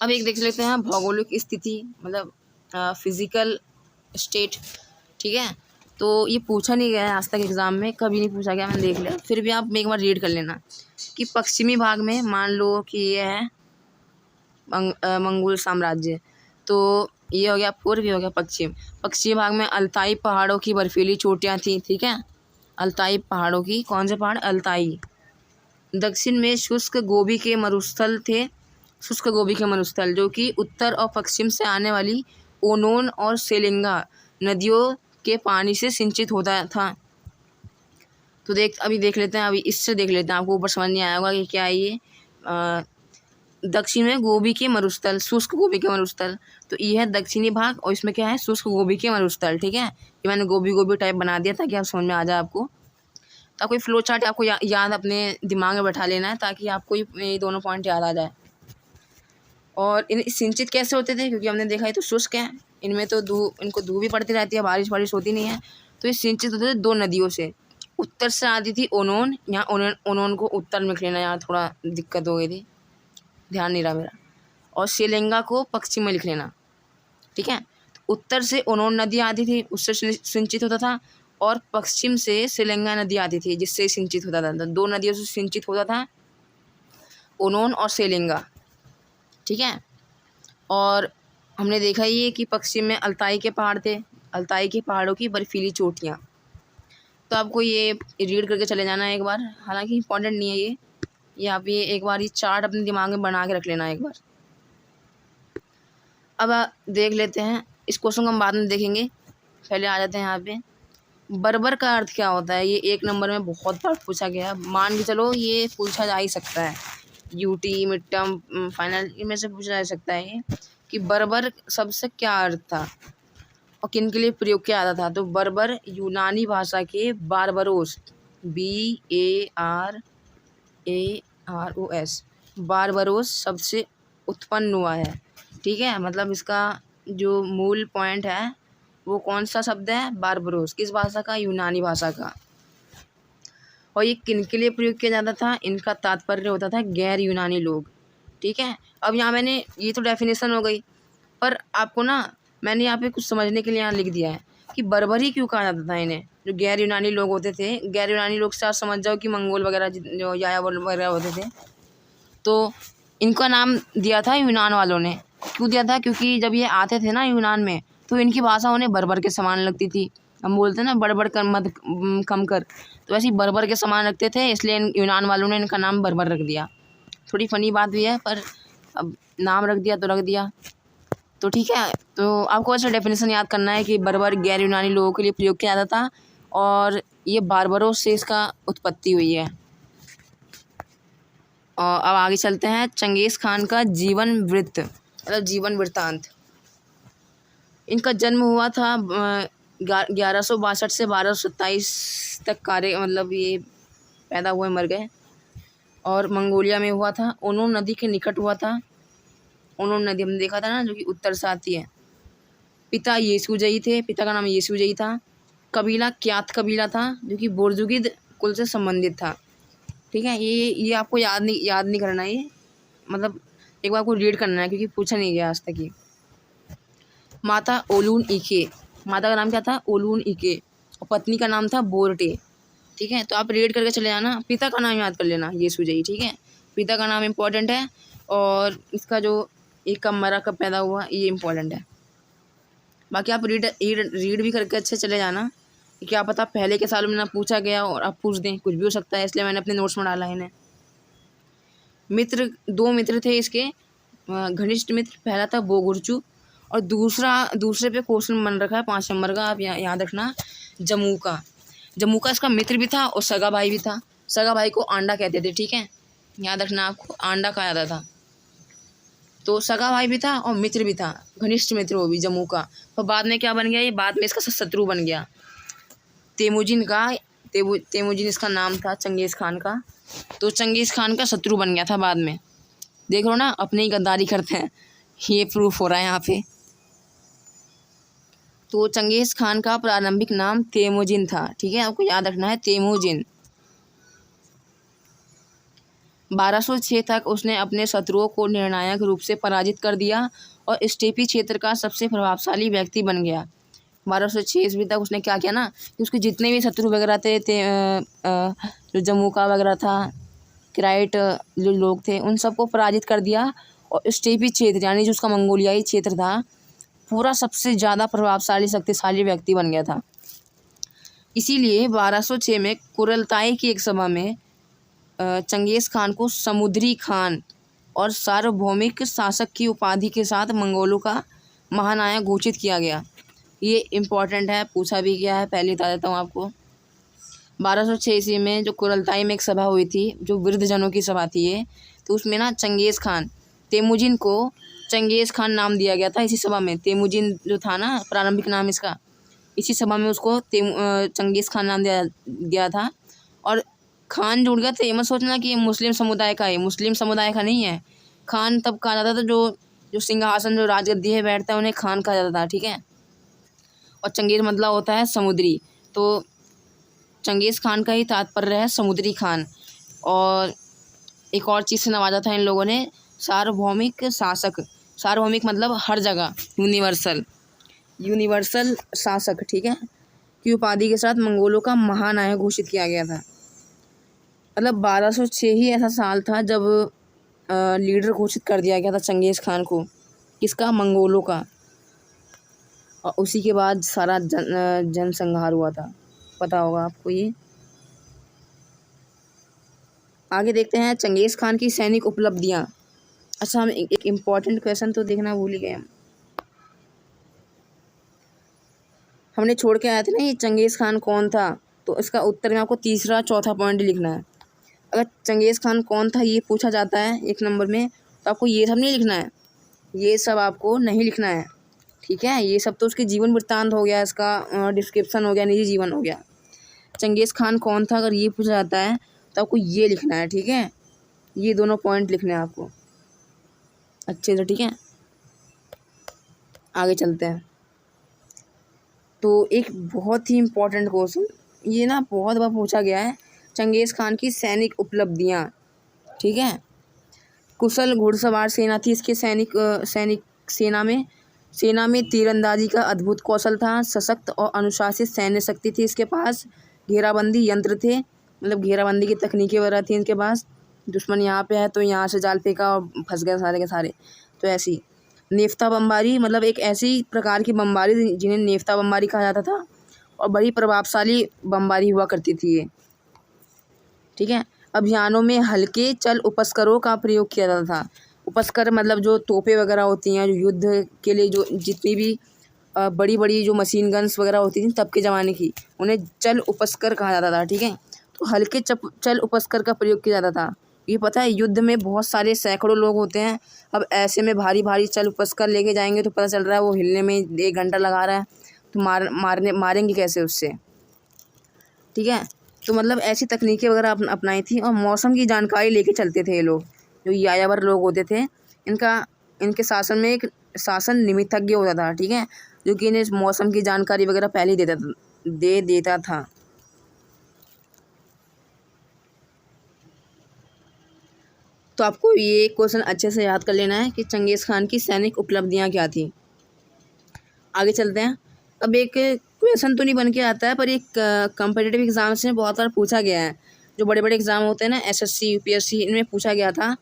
अब एक देख लेते हैं भौगोलिक स्थिति, मतलब फिजिकल स्टेट। ठीक है, तो ये पूछा नहीं गया है आज तक एग्ज़ाम में, कभी नहीं पूछा गया, मैंने देख लिया, फिर भी आप एक बार रीड कर लेना कि पश्चिमी भाग में मान लो कि ये है मंगोल साम्राज्य, तो ये हो गया पूर्व, ये हो गया पश्चिम। पश्चिमी भाग में अल्ताई पहाड़ों की बर्फीली चोटियाँ थी। ठीक है, अल्ताई पहाड़ों की, कौन से पहाड़? अल्ताई। दक्षिण में शुष्क गोभी के मरुस्थल थे, शुष्क गोभी के मरुस्थल, जो कि उत्तर और पश्चिम से आने वाली ओनोन और सेलिंगा नदियों के पानी से सिंचित होता था। तो अभी देख लेते हैं, अभी इससे देख लेते हैं, आपको ऊपर समझ नहीं आया होगा कि क्या है ये। दक्षिण में गोभी के मरुस्थल, शुष्क गोभी के मरुस्थल, तो ये है दक्षिणी भाग, और इसमें क्या है? शुष्क गोभी के मरुस्थल। ठीक है, ये मैंने गोभी टाइप बना दिया ताकि आप समझ में आ जाए आपको। तो कोई फ्लो चार्ट आपको याद अपने दिमाग में बैठा लेना है, ताकि आपको ये दोनों पॉइंट याद आ जाए। और इन सिंचित कैसे होते थे? क्योंकि हमने देखा है तो शुष्क है, इनमें तो इनको धूप भी पड़ती रहती है, बारिश होती नहीं है। तो ये सिंचित होते थे 2 नदियों से। उत्तर से आती थी ओनोन, यहाँ ओनोन को उत्तर में लिख लेना, यहाँ थोड़ा दिक्कत हो गई थी, ध्यान नहीं रहा मेरा। और सेलेंगा को पश्चिम में लिख लेना। ठीक है, तो उत्तर से ओनोन नदी आती थी, उससे सिंचित होता था, और पश्चिम से सेलेंगा नदी आती थी, जिससे सिंचित होता था। 2 नदियों से सिंचित होता था, ओनोन और सेलेंगा। ठीक है, और हमने देखा ही कि पश्चिम में अल्ताई के पहाड़ थे, अल्ताई के पहाड़ों की बर्फीली चोटियाँ। तो आपको ये रीड करके चले जाना है एक बार, हालांकि इंपॉर्टेंट नहीं है ये आप ये एक बार ये चार्ट अपने दिमाग में बना के रख लेना एक बार। अब देख लेते हैं, इस क्वेश्चन को हम बाद में देखेंगे, पहले आ जाते हैं यहाँ पे। बर्बर का अर्थ क्या होता है? ये 1 नंबर में बहुत बार पूछा गया, मान के चलो ये पूछा जा ही सकता है, यूटी, मिड टर्म, फाइनल, इनमें से पूछा जा सकता है ये कि बर्बर शब्द से क्या अर्थ था। और किन के लिए प्रयोग किया जाता था? तो बर्बर यूनानी भाषा के बारबरोस, BARAROS, बारबरोस शब्द से उत्पन्न हुआ है। ठीक है, मतलब इसका जो मूल पॉइंट है वो कौन सा शब्द है? बारबरोस। किस भाषा का? यूनानी भाषा का। और ये किन के लिए प्रयोग किया जाता था? इनका तात्पर्य होता था गैर यूनानी लोग। ठीक है, अब यहाँ मैंने ये तो डेफिनेशन हो गई, पर आपको ना मैंने यहाँ पे कुछ समझने के लिए यहाँ लिख दिया है कि बर्बरी क्यों कहा जाता था इन्हें। जो गैर यूनानी लोग होते थे, गैर यूनानी लोग से आप समझ जाओ कि मंगोल वगैरह जो यायावर वगैरह होते थे, तो इनका नाम दिया था यूनान वालों ने। क्यों दिया था? क्योंकि जब ये आते थे ना यूनान में, तो इनकी भाषा उन्हें बर्बर के समान लगती थी। हम बोलते हैं ना बड़बड़ कर मत कम कर, तो ऐसे ही बर्बर के समान रखते थे, इसलिए यूनान वालों ने इनका नाम बर्बर रख दिया। थोड़ी फनी बात भी है, पर अब नाम रख दिया तो रख दिया। तो ठीक है, तो आपको ऐसा डेफिनेशन याद करना है कि बर्बर गैर यूनानी लोगों के लिए प्रयोग किया जाता था और ये बारबरोस से इसका उत्पत्ति हुई है। और अब आगे चलते हैं। चंगेज़ खान का जीवन वृत्त, मतलब जीवन वृत्तांत। इनका जन्म हुआ था 1162 से 1227 तक कार्य, मतलब ये पैदा हुए मर गए, और मंगोलिया में हुआ था। ओनोन नदी के निकट हुआ था। ओनोन नदी हमने देखा था ना, जो कि उत्तर से आती है। पिता येसुजई थे, पिता का नाम येसुजई था। कबीला क्यात कबीला था, जो कि बोर्जुगिद कुल से संबंधित था। ठीक है, ये आपको याद नहीं करना है, ये मतलब एक बार आपको रीड करना है, क्योंकि पूछा नहीं गया आज तक ये। माता ओलून इके, माता का नाम क्या था? ओलून इके, और पत्नी का नाम था बोरटे। ठीक है, तो आप रीड करके चले जाना। पिता का नाम याद कर लेना, येसुजई। ठीक है, पिता का नाम इम्पोर्टेंट है, और इसका जो एक कब मरा कब पैदा हुआ ये इम्पोर्टेंट है। बाकी आप रीड भी करके अच्छे चले जाना, क्या पता पहले के सालों में ना पूछा गया और आप पूछ दें, कुछ भी हो सकता है, इसलिए मैंने अपने नोट्स में डाला है इन्हें। मित्र, 2 मित्र थे इसके, घनिष्ठ मित्र। पहला था बोगुरचू, और दूसरे पे क्वेश्चन बन रखा है 5 नंबर का, आप याद रखना, जमूका। जमूका इसका मित्र भी था और सगा भाई भी था। सगा भाई को आंडा कहते थे। ठीक है, याद रखना, आपको आंडा कहा जाता था। तो सगा भाई भी था और मित्र भी था, घनिष्ठ मित्र वो भी, जमूका। पर बाद में क्या बन गया? ये बाद में इसका शत्रु बन गया। तेमुजिन इसका नाम था, चंगेज़ खान का। तो चंगेज़ खान का शत्रु बन गया था बाद में। देख लो ना, अपने ही गद्दारी करते हैं, ये प्रूफ हो रहा है यहाँ पे। तो चंगेज़ खान का प्रारंभिक नाम तेमुजिन था। ठीक है, आपको याद रखना है, तेमुजिन। 1206 तक उसने अपने शत्रुओं को निर्णायक रूप से पराजित कर दिया और स्टेपी क्षेत्र का सबसे प्रभावशाली व्यक्ति बन गया। 1206 ईस्वी तक उसने क्या किया ना, कि उसके जितने भी शत्रु वगैरह थे जो जमूका वगैरह था, किराइट जो लोग थे, उन सबको पराजित कर दिया, और स्टेपी क्षेत्र यानी जो उसका मंगोलियाई क्षेत्र था, पूरा सबसे ज़्यादा प्रभावशाली शक्तिशाली व्यक्ति बन गया था। इसीलिए 1206 में कुरलताई की एक सभा में चंगेज़ खान को समुद्री खान और सार्वभौमिक शासक की उपाधि के साथ मंगोलों का महानायक घोषित किया गया। ये इम्पॉर्टेंट है, पूछा भी गया है, पहले बता देता हूँ आपको। 1206 ईस्वी में जो कुरलताई में एक सभा हुई थी, जो वृद्धजनों की सभा थी ये, तो उसमें ना चंगेज़ खान, तेमुजिन को चंगेज़ खान नाम दिया गया था इसी सभा में। तेमुजिन जो था ना प्रारंभिक नाम इसका, इसी सभा में उसको चंगेज़ खान नाम दिया गया था। और खान जुड़ गया, तो ये मत सोचना कि ये मुस्लिम समुदाय का है, मुस्लिम समुदाय का नहीं है। खान तब कहा जाता था जो सिंहासन, जो राजगद्दी है बैठता है, उन्हें खान कहा जाता था। ठीक है, और चंगेज़ मतलब होता है समुद्री, तो चंगेज़ खान का ही तात्पर्य है समुद्री खान। और एक और चीज़ से नवाजा था इन लोगों ने, सार्वभौमिक शासक। सार्वभौमिक मतलब हर जगह, यूनिवर्सल शासक। ठीक है, की उपाधि के साथ मंगोलों का महानायक घोषित किया गया था। मतलब 1206 ही ऐसा साल था जब लीडर घोषित कर दिया गया था चंगेज़ खान को, किसका? मंगोलों का। और उसी के बाद सारा जनसंहार हुआ था, पता होगा आपको ये। आगे देखते हैं चंगेज़ खान की सैनिक उपलब्धियां। अच्छा, हम एक इम्पॉर्टेंट क्वेश्चन तो देखना भूल ही गए, हमने छोड़ के आए थे ना ये चंगेज़ खान कौन था, तो इसका उत्तर में आपको तीसरा चौथा पॉइंट लिखना है। अगर चंगेज़ खान कौन था ये पूछा जाता है 1 नंबर में, तो आपको ये सब नहीं लिखना है, ये सब आपको नहीं लिखना है। ठीक है, ये सब तो उसके जीवन वृत्तांत हो गया, इसका डिस्क्रिप्शन हो गया, निजी जीवन हो गया। चंगेज़ खान कौन था अगर ये पूछा जाता है तो आपको ये लिखना है, ठीक है, ये दोनों पॉइंट लिखने हैं आपको अच्छे से, ठीक है। आगे चलते हैं। तो एक बहुत ही इम्पोर्टेंट क्वेश्चन, ये ना बहुत बार पूछा गया है, चंगेज़ खान की सैनिक उपलब्धियाँ, ठीक है। कुशल घुड़सवार सेना थी इसके सेना में तीरंदाजी का अद्भुत कौशल था। सशक्त और अनुशासित सैन्य शक्ति थी इसके पास। घेराबंदी यंत्र थे, मतलब घेराबंदी की तकनीकें वगैरह थी इनके पास। दुश्मन यहाँ पे है तो यहाँ से जाल फेंका और फंस गए सारे के सारे, तो ऐसी। नेफ्ता बमबारी, मतलब एक ऐसी प्रकार की बमबारी जिन्हें नेफ्ता बमबारी कहा जाता था, और बड़ी प्रभावशाली बमबारी हुआ करती थी ये, ठीक है। अभियानों में हल्के चल उपस्करों का प्रयोग किया जाता था। उपस्कर मतलब जो तोपें वगैरह होती हैं, जो युद्ध के लिए जो जितनी भी बड़ी बड़ी जो मशीन गन्स वगैरह होती थी तब के ज़माने की, उन्हें चल उपस्कर कहा जाता था, ठीक है। तो हल्के चल उपस्कर का प्रयोग किया जाता था। ये पता है, युद्ध में बहुत सारे सैकड़ों लोग होते हैं, अब ऐसे में भारी भारी चल उपस्कर लेके जाएंगे तो पता चल रहा है वो हिलने में 1 घंटा लगा रहा है, तो मारेंगे कैसे उससे, ठीक है। तो मतलब ऐसी तकनीकें वगैरह अपनाई थी, और मौसम की जानकारी लेके चलते थे ये लोग, जो यायावर लोग होते थे। इनके शासन में एक शासन निमित्तज्ञ होता था, ठीक है, जो कि इन्हें मौसम की जानकारी वगैरह पहले ही दे देता था। तो आपको ये क्वेश्चन अच्छे से याद कर लेना है कि चंगेज़ खान की सैनिक उपलब्धियाँ क्या थी। आगे चलते हैं। अब एक क्वेश्चन तो नहीं बन के आता है, पर एक कम्पिटिटिव एग्ज़ाम्स में बहुत बार पूछा गया है, जो बड़े बड़े एग्ज़ाम होते हैं ना, एसएससी यूपीएससी, इनमें पूछा गया था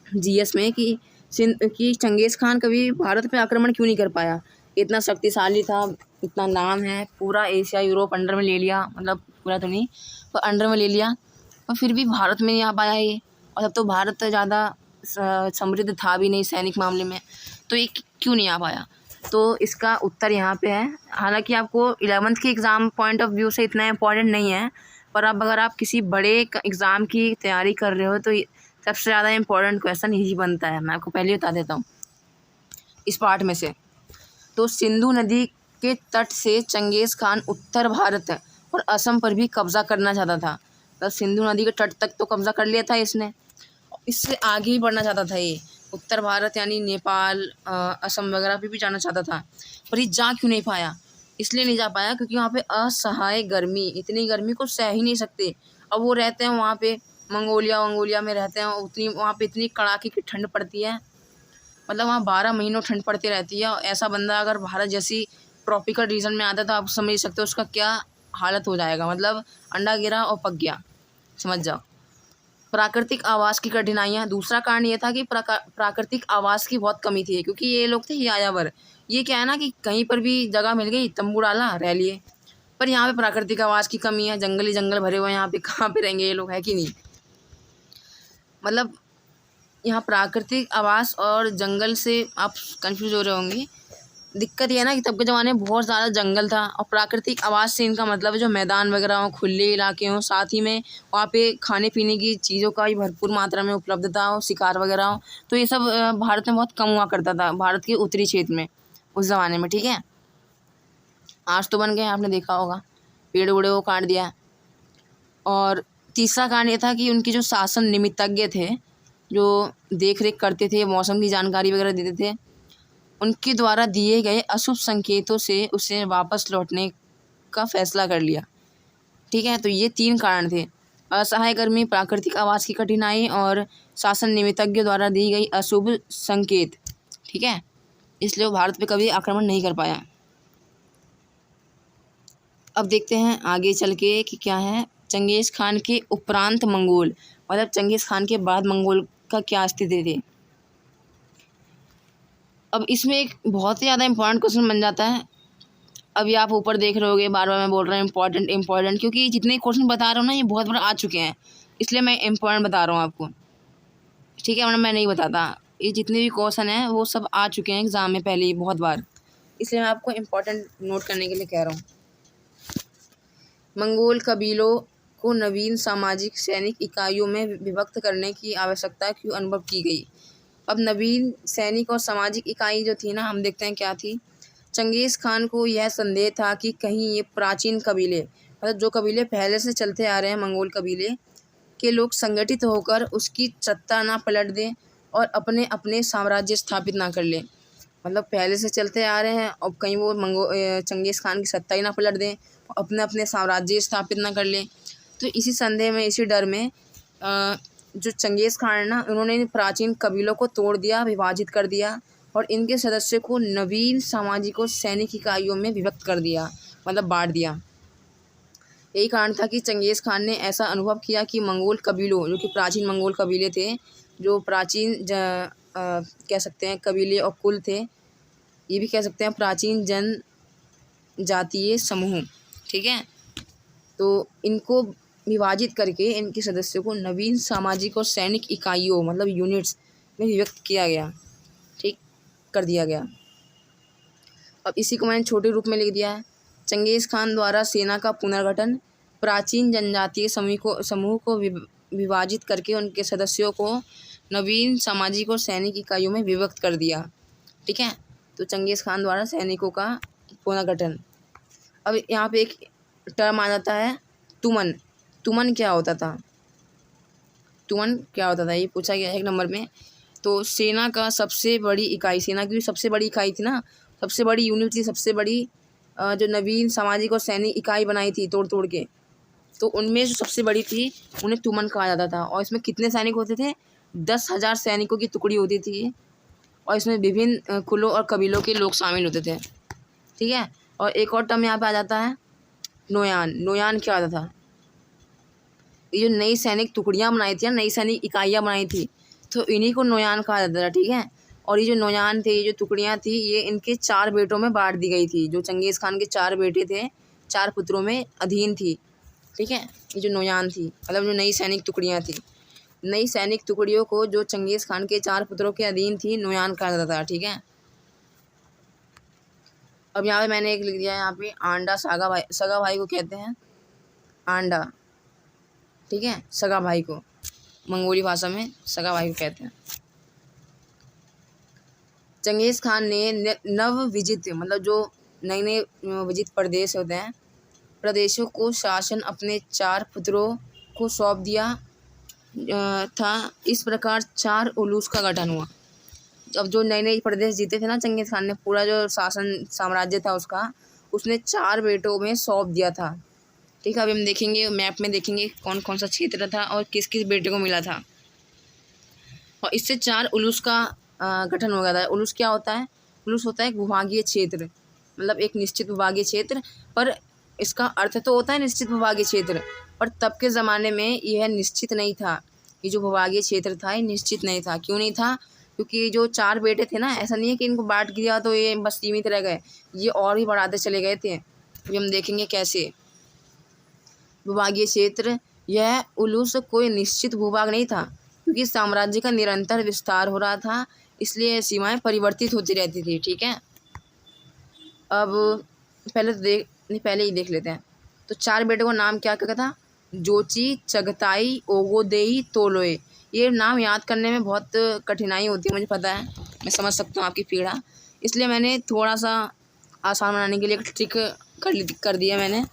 जीएस में कि चंगेज़ खान कभी भारत पे आक्रमण क्यों नहीं कर पाया। इतना शक्तिशाली था, इतना नाम है, पूरा एशिया यूरोप अंडर में ले लिया, मतलब पूरा तो नहीं पर अंडर में ले लिया, और फिर भी भारत में नहीं आ पाया ये। और तब तो भारत ज़्यादा समृद्ध था भी नहीं सैनिक मामले में, तो ये क्यों नहीं आ पाया। तो इसका उत्तर यहाँ पे है। हालांकि आपको 11th के एग्ज़ाम पॉइंट ऑफ व्यू से इतना इम्पोर्टेंट नहीं है, पर अब अगर आप किसी बड़े एग्ज़ाम की तैयारी कर रहे हो तो सबसे ज़्यादा इम्पोर्टेंट क्वेश्चन यही बनता है। मैं आपको पहले बता देता हूँ इस पार्ट में से। तो सिंधु नदी के तट से चंगेज़ खान उत्तर भारत और असम पर भी कब्ज़ा करना चाहता था। तो सिंधु नदी के तट तक तो कब्ज़ा कर लिया था इसने, इससे आगे ही बढ़ना चाहता था ये, उत्तर भारत यानी नेपाल असम वगैरह पे भी जाना चाहता था। पर ये जा क्यों नहीं पाया, इसलिए नहीं जा पाया क्योंकि वहाँ पे असहाय गर्मी, इतनी गर्मी को सह ही नहीं सकते। अब वो रहते हैं वहाँ पे मंगोलिया में रहते हैं, उतनी वहाँ पे इतनी कड़ाके की ठंड पड़ती है, मतलब वहाँ 12 महीनों ठंड पड़ती रहती है। और ऐसा बंदा अगर भारत जैसी ट्रॉपिकल रीजन में आता है तो आप समझ सकते हो उसका क्या हालत हो जाएगा, मतलब अंडा गिरा और पक गया, समझ जाओ। प्राकृतिक आवास की कठिनाइयाँ, दूसरा कारण ये था कि प्राकृतिक आवास की बहुत कमी थी, क्योंकि ये लोग थे यायावर। ये क्या है ना कि कहीं पर भी जगह मिल गई तंबू डाला रह लिए, पर यहाँ पे प्राकृतिक आवास की कमी है, जंगल ही जंगल भरे हुए हैं यहाँ पे, कहाँ पे रहेंगे ये लोग, है कि नहीं। मतलब यहाँ प्राकृतिक आवास और जंगल से आप कंफ्यूज हो रहे होंगे। दिक्कत ये है ना कि तब के ज़माने में बहुत ज़्यादा जंगल था, और प्राकृतिक आवास से इनका मतलब है जो मैदान वगैरह हों, खुले इलाके हों, साथ ही में वहाँ पे खाने पीने की चीज़ों का भी भरपूर मात्रा में उपलब्धता हो, शिकार वगैरह हो। तो ये सब भारत में बहुत कम हुआ करता था, भारत के उत्तरी क्षेत्र में उस ज़माने में, ठीक है। आज तो बन गए, आपने देखा होगा, पेड़ वेड़ वो काट दिया। और तीसरा कारण ये था कि उनके जो शासन निमित्तज्ञ थे, जो देख रेख करते थे, मौसम की जानकारी वगैरह देते थे, उनके द्वारा दिए गए अशुभ संकेतों से उसे वापस लौटने का फैसला कर लिया, ठीक है। तो ये 3 कारण थे, असहाय गर्मी, प्राकृतिक आवास की कठिनाई और शासन निमित्तज्ञ द्वारा दी गई अशुभ संकेत, ठीक है। इसलिए वो भारत पे कभी आक्रमण नहीं कर पाया। अब देखते हैं आगे चल के कि क्या है। चंगेज़ खान के उपरांत मंगोल, मतलब चंगेज़ खान के बाद मंगोल का क्या स्थिति थी। अब इसमें एक बहुत ही ज़्यादा इम्पोर्टेंट क्वेश्चन बन जाता है। अभी आप ऊपर देख रहे होगे, बार बार मैं बोल रहा हूँ इम्पोर्टेंट, क्योंकि जितने क्वेश्चन बता रहा हूँ ना ये बहुत बार आ चुके हैं, इसलिए मैं इम्पोर्टेंट बता रहा हूँ आपको, ठीक है, वरना मैं नहीं बताता। ये जितने भी क्वेश्चन हैं वो सब आ चुके हैं एग्ज़ाम में पहले ही बहुत बार, इसलिए मैं आपको इम्पोर्टेंट नोट करने के लिए कह रहा हूँ। मंगोल कबीलों को नवीन सामाजिक सैनिक इकाइयों में विभक्त करने की आवश्यकता क्यों अनुभव की गई। अब नवीन सैनिक और सामाजिक इकाई जो थी ना, हम देखते हैं क्या थी। चंगेज़ खान को यह संदेह था कि कहीं ये प्राचीन कबीले, मतलब जो कबीले पहले से चलते आ रहे हैं, मंगोल कबीले के लोग संगठित होकर उसकी सत्ता ना पलट दें और अपने अपने साम्राज्य स्थापित ना कर लें। मतलब पहले से चलते आ रहे हैं, अब कहीं वो चंगेज़ खान की सत्ता ही ना पलट दें, अपने अपने साम्राज्य स्थापित ना कर लें। तो इसी संदेह में, इसी डर में जो चंगेज़ खान है ना, उन्होंने प्राचीन कबीलों को तोड़ दिया, विभाजित कर दिया और इनके सदस्यों को नवीन सामाजिक और सैनिक इकाइयों में विभक्त कर दिया, मतलब बांट दिया। यही कारण था कि चंगेज़ खान ने ऐसा अनुभव किया कि मंगोल कबीलों, जो कि प्राचीन मंगोल कबीले थे, जो प्राचीन कह सकते हैं कबीले और कुल थे, ये भी कह सकते हैं प्राचीन जनजातीय समूह, ठीक है। तो इनको विभाजित करके इनके सदस्यों को नवीन सामाजिक और सैनिक इकाइयों, मतलब यूनिट्स में विभक्त किया गया, ठीक कर दिया गया। अब इसी को मैंने छोटे रूप में लिख दिया है। चंगेज़ खान द्वारा सेना का पुनर्गठन, प्राचीन जनजातीय समूह को विभाजित करके उनके सदस्यों को नवीन सामाजिक और सैनिक इकाइयों में विभक्त कर दिया, ठीक है। तो चंगेज़ खान द्वारा सैनिकों का पुनर्गठन। अब यहाँ पे एक टर्म आ जाता है तुमन। तुमन क्या होता था? तुमन क्या होता था, ये पूछा गया है 1 नंबर में। तो सेना का सबसे बड़ी इकाई, सेना की सबसे बड़ी इकाई थी ना, सबसे बड़ी यूनिट थी, सबसे बड़ी जो नवीन सामाजिक और सैनिक इकाई बनाई थी तोड़ तोड़ के, तो उनमें जो सबसे बड़ी थी उन्हें तुमन कहा जाता था। और इसमें कितने सैनिक होते थे? 10,000 सैनिकों की टुकड़ी होती थी और इसमें विभिन्न कुलों और कबीलों के लोग शामिल होते थे, ठीक है। और एक और टर्म यहाँ पे आ जाता है नोयान। नोयान क्या होता था? ये जो नई सैनिक टुकड़ियाँ बनाई थी, नई सैनिक इकाइयाँ बनाई थी, तो इन्हीं को नोयान कहा जाता था, ठीक है। और ये जो नोयान थे, ये जो टुकड़ियाँ थी, ये इनके 4 बेटों में बांट दी गई थी। जो चंगेज़ खान के 4 बेटे थे, 4 पुत्रों में अधीन थी, ठीक है। ये जो नोयान थी, मतलब जो नई सैनिक टुकड़ियाँ थी, नई सैनिक टुकड़ियों को जो चंगेज़ खान के 4 पुत्रों के अधीन थी, नोयान कहा जाता था, ठीक है। अब यहाँ पे मैंने एक लिख दिया है, यहाँ पे आंडा सगा भाई को कहते हैं आंडा, ठीक है। सगा भाई को मंगोली भाषा में सगा भाई को कहते हैं। चंगेज़ खान ने नव विजित, मतलब जो नए नए विजित प्रदेश होते हैं, प्रदेशों को शासन अपने 4 पुत्रों को सौंप दिया था। इस प्रकार 4 उलूस का गठन हुआ। अब जो नए नए प्रदेश जीते थे ना चंगेज़ खान ने, पूरा जो शासन साम्राज्य था उसका, उसने 4 बेटों में सौंप दिया था, ठीक है। अभी हम देखेंगे, मैप में देखेंगे कौन कौन सा क्षेत्र था और किस किस बेटे को मिला था। और इससे 4 उलूस का गठन हो गया था। उलूस क्या होता है? उलूस होता है एक भूभागीय क्षेत्र, मतलब एक निश्चित भूभागीय क्षेत्र। पर इसका अर्थ तो होता है निश्चित भूभागीय क्षेत्र, पर तब के ज़माने में यह निश्चित नहीं था। ये जो भूभागीय क्षेत्र था, ये निश्चित नहीं था। क्यों नहीं था? क्योंकि जो 4 बेटे थे ना, ऐसा नहीं है कि इनको बांट दिया तो ये बस सीमित रह गए, ये और भी बढ़ाते चले गए थे। अभी हम देखेंगे कैसे। भूभागीय क्षेत्र, यह उलूस कोई निश्चित भूभाग नहीं था, क्योंकि साम्राज्य का निरंतर विस्तार हो रहा था, इसलिए सीमाएं परिवर्तित होती रहती थी, ठीक है। अब पहले ही देख लेते हैं। तो 4 बेटों का नाम क्या क्या था? जोची, चगताई, ओगोदेई, तोलोए। ये नाम याद करने में बहुत कठिनाई होती है, मुझे पता है, मैं समझ सकता हूँ आपकी पीड़ा, इसलिए मैंने थोड़ा सा आसान बनाने के लिए एक ट्रिक कर दिया मैंने।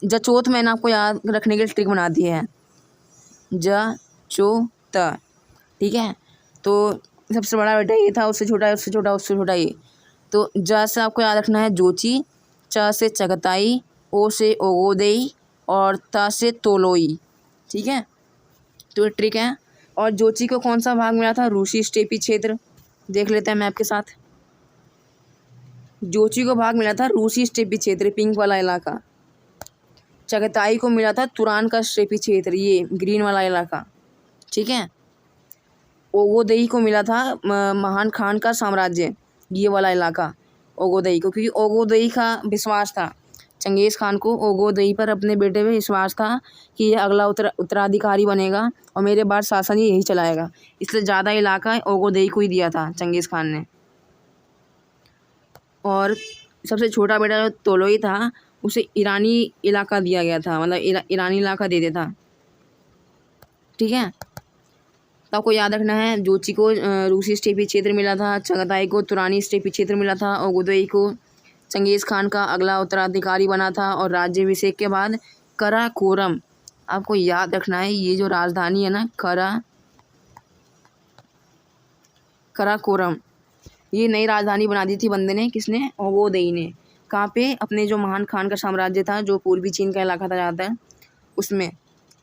जचोत मैंने आपको याद रखने के लिए ट्रिक बना दी है, जचोत, ठीक है। तो सबसे बड़ा बेटा ये था, उससे छोटा, उससे छोटा, उससे छोटा ये। तो ज से आपको याद रखना है जोची, च से चगताई, ओ से ओगोदेई और त से तोलोई, ठीक है। तो ये ट्रिक है। और जोची को कौन सा भाग मिला था? रूसी स्टेपी क्षेत्र। देख लेते हैं मैप के साथ। जोची को भाग मिला था रूसी स्टेपी क्षेत्र, पिंक वाला इलाका। चगताई को मिला था तुरान का स्टेपी क्षेत्र, ये ग्रीन वाला इलाका, ठीक है। ओगोदेई को मिला था महान खान का साम्राज्य, ये वाला इलाका ओगोदेई को, क्योंकि ओगोदेई का विश्वास था चंगेज़ खान को, ओगोदेई पर अपने बेटे में विश्वास था कि ये अगला उत्तराधिकारी बनेगा और मेरे बाद शासन ही यही चलाएगा, इसलिए ज़्यादा इलाका ओगोदेई को ही दिया था चंगेज़ खान ने। और सबसे छोटा बेटा जो तोलोई था, उसे ईरानी इलाका दिया गया था, मतलब ईरानी इलाका दे देता, ठीक है, तो आपको याद रखना है, जोची को रूसी स्टेपी क्षेत्र मिला था, चगताई को तुरानी स्टेपी क्षेत्र मिला था, और ओगोदेई को चंगेज़ खान का अगला उत्तराधिकारी बना था। और राज्याभिषेक के बाद कराकोरम, आपको याद रखना है ये जो राजधानी है ना कराकोरम, ये नई राजधानी बना दी थी बंदे ने, किसने, ओगोदेई ने। कहाँ पे, अपने जो महान खान का साम्राज्य था जो पूर्वी चीन का इलाका था ज़्यादातर, उसमें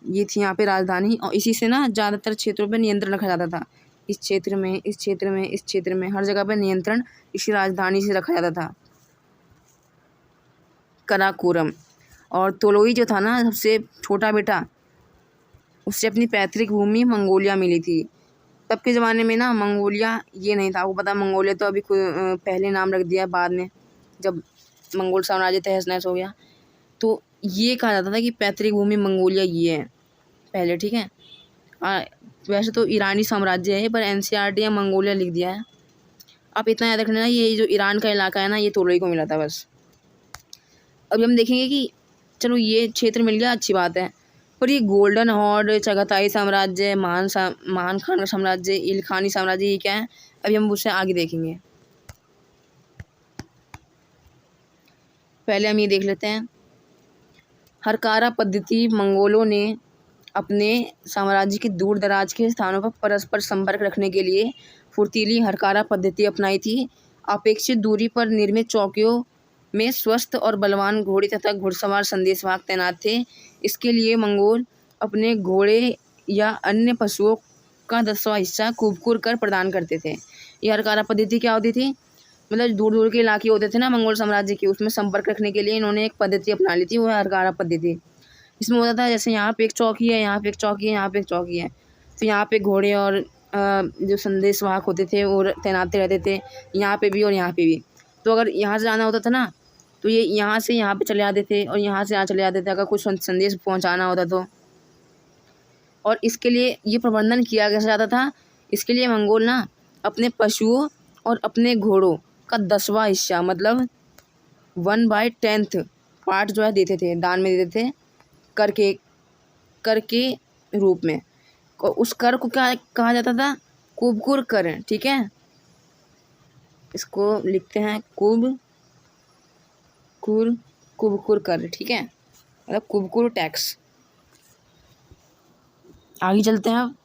ये थी यहाँ पे राजधानी। और इसी से ना ज़्यादातर क्षेत्रों पे नियंत्रण रखा जाता था, इस क्षेत्र में, इस क्षेत्र में, इस क्षेत्र में, हर जगह पे नियंत्रण इसी राजधानी से रखा जाता था, कराकोरम। और तोलोई जो था ना सबसे छोटा बेटा, उससे अपनी पैतृक भूमि मंगोलिया मिली थी। तब के ज़माने में ना मंगोलिया ये नहीं था, आपको पता, मंगोलिया तो अभी पहले नाम रख दिया बाद में, जब मंगोल साम्राज्य तहस नहस हो गया। तो ये कहा जाता था कि पैतृक भूमि मंगोलिया ये है पहले, ठीक है। वैसे तो ईरानी साम्राज्य है, पर एनसीईआरटी या मंगोलिया लिख दिया है। आप इतना याद रखना, ये जो ईरान का इलाका है ना, ये तोलोई को मिला था बस। अभी हम देखेंगे कि चलो ये क्षेत्र मिल गया, अच्छी बात है, पर ये गोल्डन हॉर्ड, चगाताई साम्राज्य, महान खान का साम्राज्य, इलखानी साम्राज्य, ये क्या है, अभी हम उससे आगे देखेंगे। पहले हम ये देख लेते हैं, हरकारा पद्धति। मंगोलों ने अपने साम्राज्य के दूर दराज के स्थानों पर परस्पर संपर्क रखने के लिए फुर्तीली हरकारा पद्धति अपनाई थी। अपेक्षित दूरी पर निर्मित चौकियों में स्वस्थ और बलवान घोड़े तथा घुड़सवार संदेशवाहक तैनात थे। इसके लिए मंगोल अपने घोड़े या अन्य पशुओं का 10वां हिस्सा कुबकुर कर प्रदान करते थे। ये हरकारा पद्धति क्या होती थी, मतलब दूर दूर के इलाके होते थे ना मंगोल साम्राज्य के, उसमें संपर्क रखने के लिए इन्होंने एक पद्धति अपना ली थी, वो है हरकारा पद्धति। इसमें होता था जैसे यहाँ पे एक चौकी है, यहाँ पे एक चौकी है, यहाँ पे एक चौकी है, तो यहाँ पे घोड़े और जो संदेशवाहक होते थे वो तैनात रहते थे, यहाँ पे भी और यहाँ पे भी। तो अगर यहाँ से जाना होता था ना, तो ये यहाँ से यहाँ पे चले जाते थे और यहाँ से यहाँ चले जाते थे, अगर कुछ संदेश पहुँचाना होता तो। और इसके लिए ये प्रबंधन किया कैसे जाता था, इसके लिए मंगोल ना अपने पशुओं और अपने घोड़ों का 10वां हिस्सा, मतलब 1/10 पार्ट जो है देते थे, दान में देते थे, कर के रूप में। और उस कर को क्या कहा जाता था, कुबकुर कर, ठीक है। इसको लिखते हैं कुबकुर कर, ठीक है, मतलब कुबकुर टैक्स। आगे चलते हैं।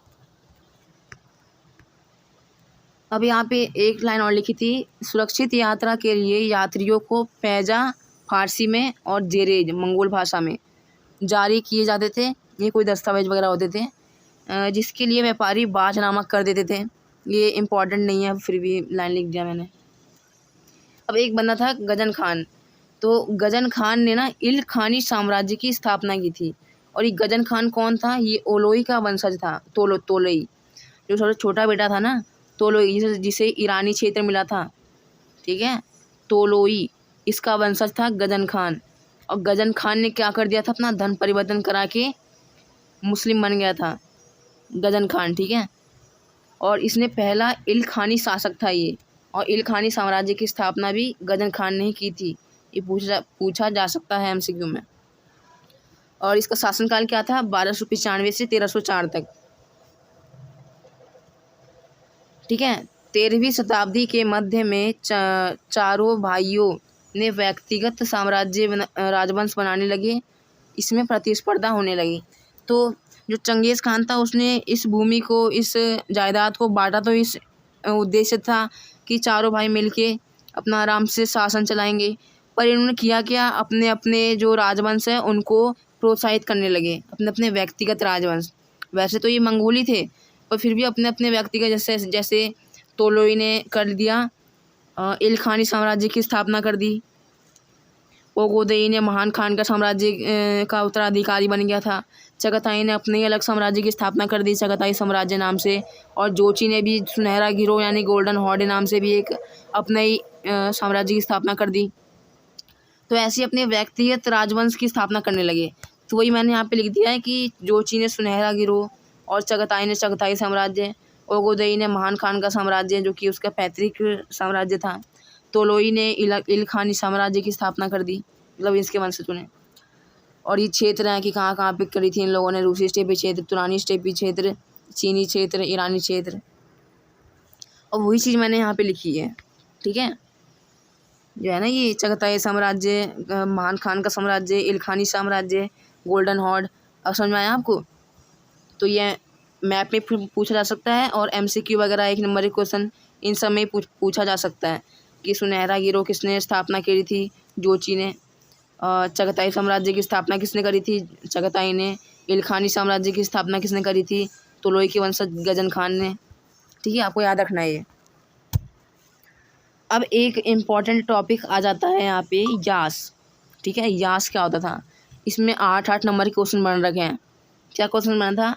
अब यहाँ पे एक लाइन और लिखी थी, सुरक्षित यात्रा के लिए यात्रियों को पैजा फारसी में और जेरेज मंगोल भाषा में जारी किए जाते थे। ये कोई दस्तावेज वगैरह होते थे, जिसके लिए व्यापारी बाज़नामा कर देते थे। ये इम्पॉर्टेंट नहीं है, फिर भी लाइन लिख दिया मैंने। अब एक बंदा था गजन खान, तो गजन खान ने ना इलखानी साम्राज्य की स्थापना की थी। और ये गजन खान कौन था, ये ओलोई का वंशज था, तोलोई, जो सबसे छोटा बेटा था ना, तोलोई, जिसे ईरानी क्षेत्र मिला था, ठीक है, तोलोई, इसका वंशज था गजन खान। और गजन खान ने क्या कर दिया था, अपना धन परिवर्तन करा के मुस्लिम बन गया था गजन खान, ठीक है। और इसने पहला इलखानी शासक था ये, और इलखानी साम्राज्य की स्थापना भी गजन खान ने ही की थी। ये पूछा जा सकता है एमसीक्यू में। और इसका शासनकाल क्या था, 1295 से 1304 तक, ठीक है। 13वीं शताब्दी के मध्य में चारों भाइयों ने व्यक्तिगत राजवंश बनाने लगे, इसमें प्रतिस्पर्धा होने लगी। तो जो चंगेज़ खान था उसने इस भूमि को, इस जायदाद को बांटा, तो इस उद्देश्य था कि चारों भाई मिलके अपना आराम से शासन चलाएंगे। पर इन्होंने किया क्या, अपने अपने जो राजवंश है उनको प्रोत्साहित करने लगे, अपने अपने व्यक्तिगत राजवंश। वैसे तो ये मंगोली थे, पर फिर भी अपने अपने व्यक्तिगत, जैसे तोलोई ने कर दिया, इलखानी साम्राज्य की स्थापना कर दी। ओगोदेई ने महान खान का साम्राज्य का उत्तराधिकारी बन गया था। चगाताई ने अपने ही अलग साम्राज्य की स्थापना कर दी, चगाताई साम्राज्य नाम से। और जोची ने भी सुनहरा गिरोह यानी गोल्डन हॉर्ड नाम से भी एक अपने ही साम्राज्य की स्थापना कर दी। तो ऐसे अपने व्यक्तिगत राजवंश की स्थापना करने लगे। तो वही मैंने यहाँ पे लिख दिया है कि जोची ने सुनहरा गिरोह, और चगाताई ने चगाताई साम्राज्य, ओगोदेई ने महान खान का साम्राज्य जो कि उसका पैतृक साम्राज्य था, तोलोई ने इलखानी साम्राज्य की स्थापना कर दी, मतलब इसके वंशजों ने। और ये क्षेत्र है कि कहाँ कहाँ पे करी थी इन लोगों ने, रूसी स्टेपी क्षेत्र, तुरानी स्टेपी क्षेत्र, चीनी क्षेत्र, ईरानी क्षेत्र, और वही चीज़ मैंने यहाँ पे लिखी है। ठीक है, जो है ना ये चगताई साम्राज्य, महान खान का साम्राज्य, इलखानी साम्राज्य, गोल्डन हॉर्ड। अब समझ में आया आपको? तो ये मैप में पूछा जा सकता है, और MCQ वगैरह 1 नंबर के क्वेश्चन इन सब में पूछा जा सकता है कि सुनहरा गिरोह किसने स्थापना करी थी? जोची ने। चगताई साम्राज्य की स्थापना किसने करी थी? चगताई ने। इलखानी साम्राज्य की स्थापना किसने करी थी? तुलोई के वंशज गजन खान ने। ठीक है, आपको याद रखना है ये। अब एक इम्पॉर्टेंट टॉपिक आ जाता है यहाँ पे, यास। ठीक है, यास क्या होता था? इसमें 8 नंबर के क्वेश्चन बन रखे हैं। क्या क्वेश्चन बना था?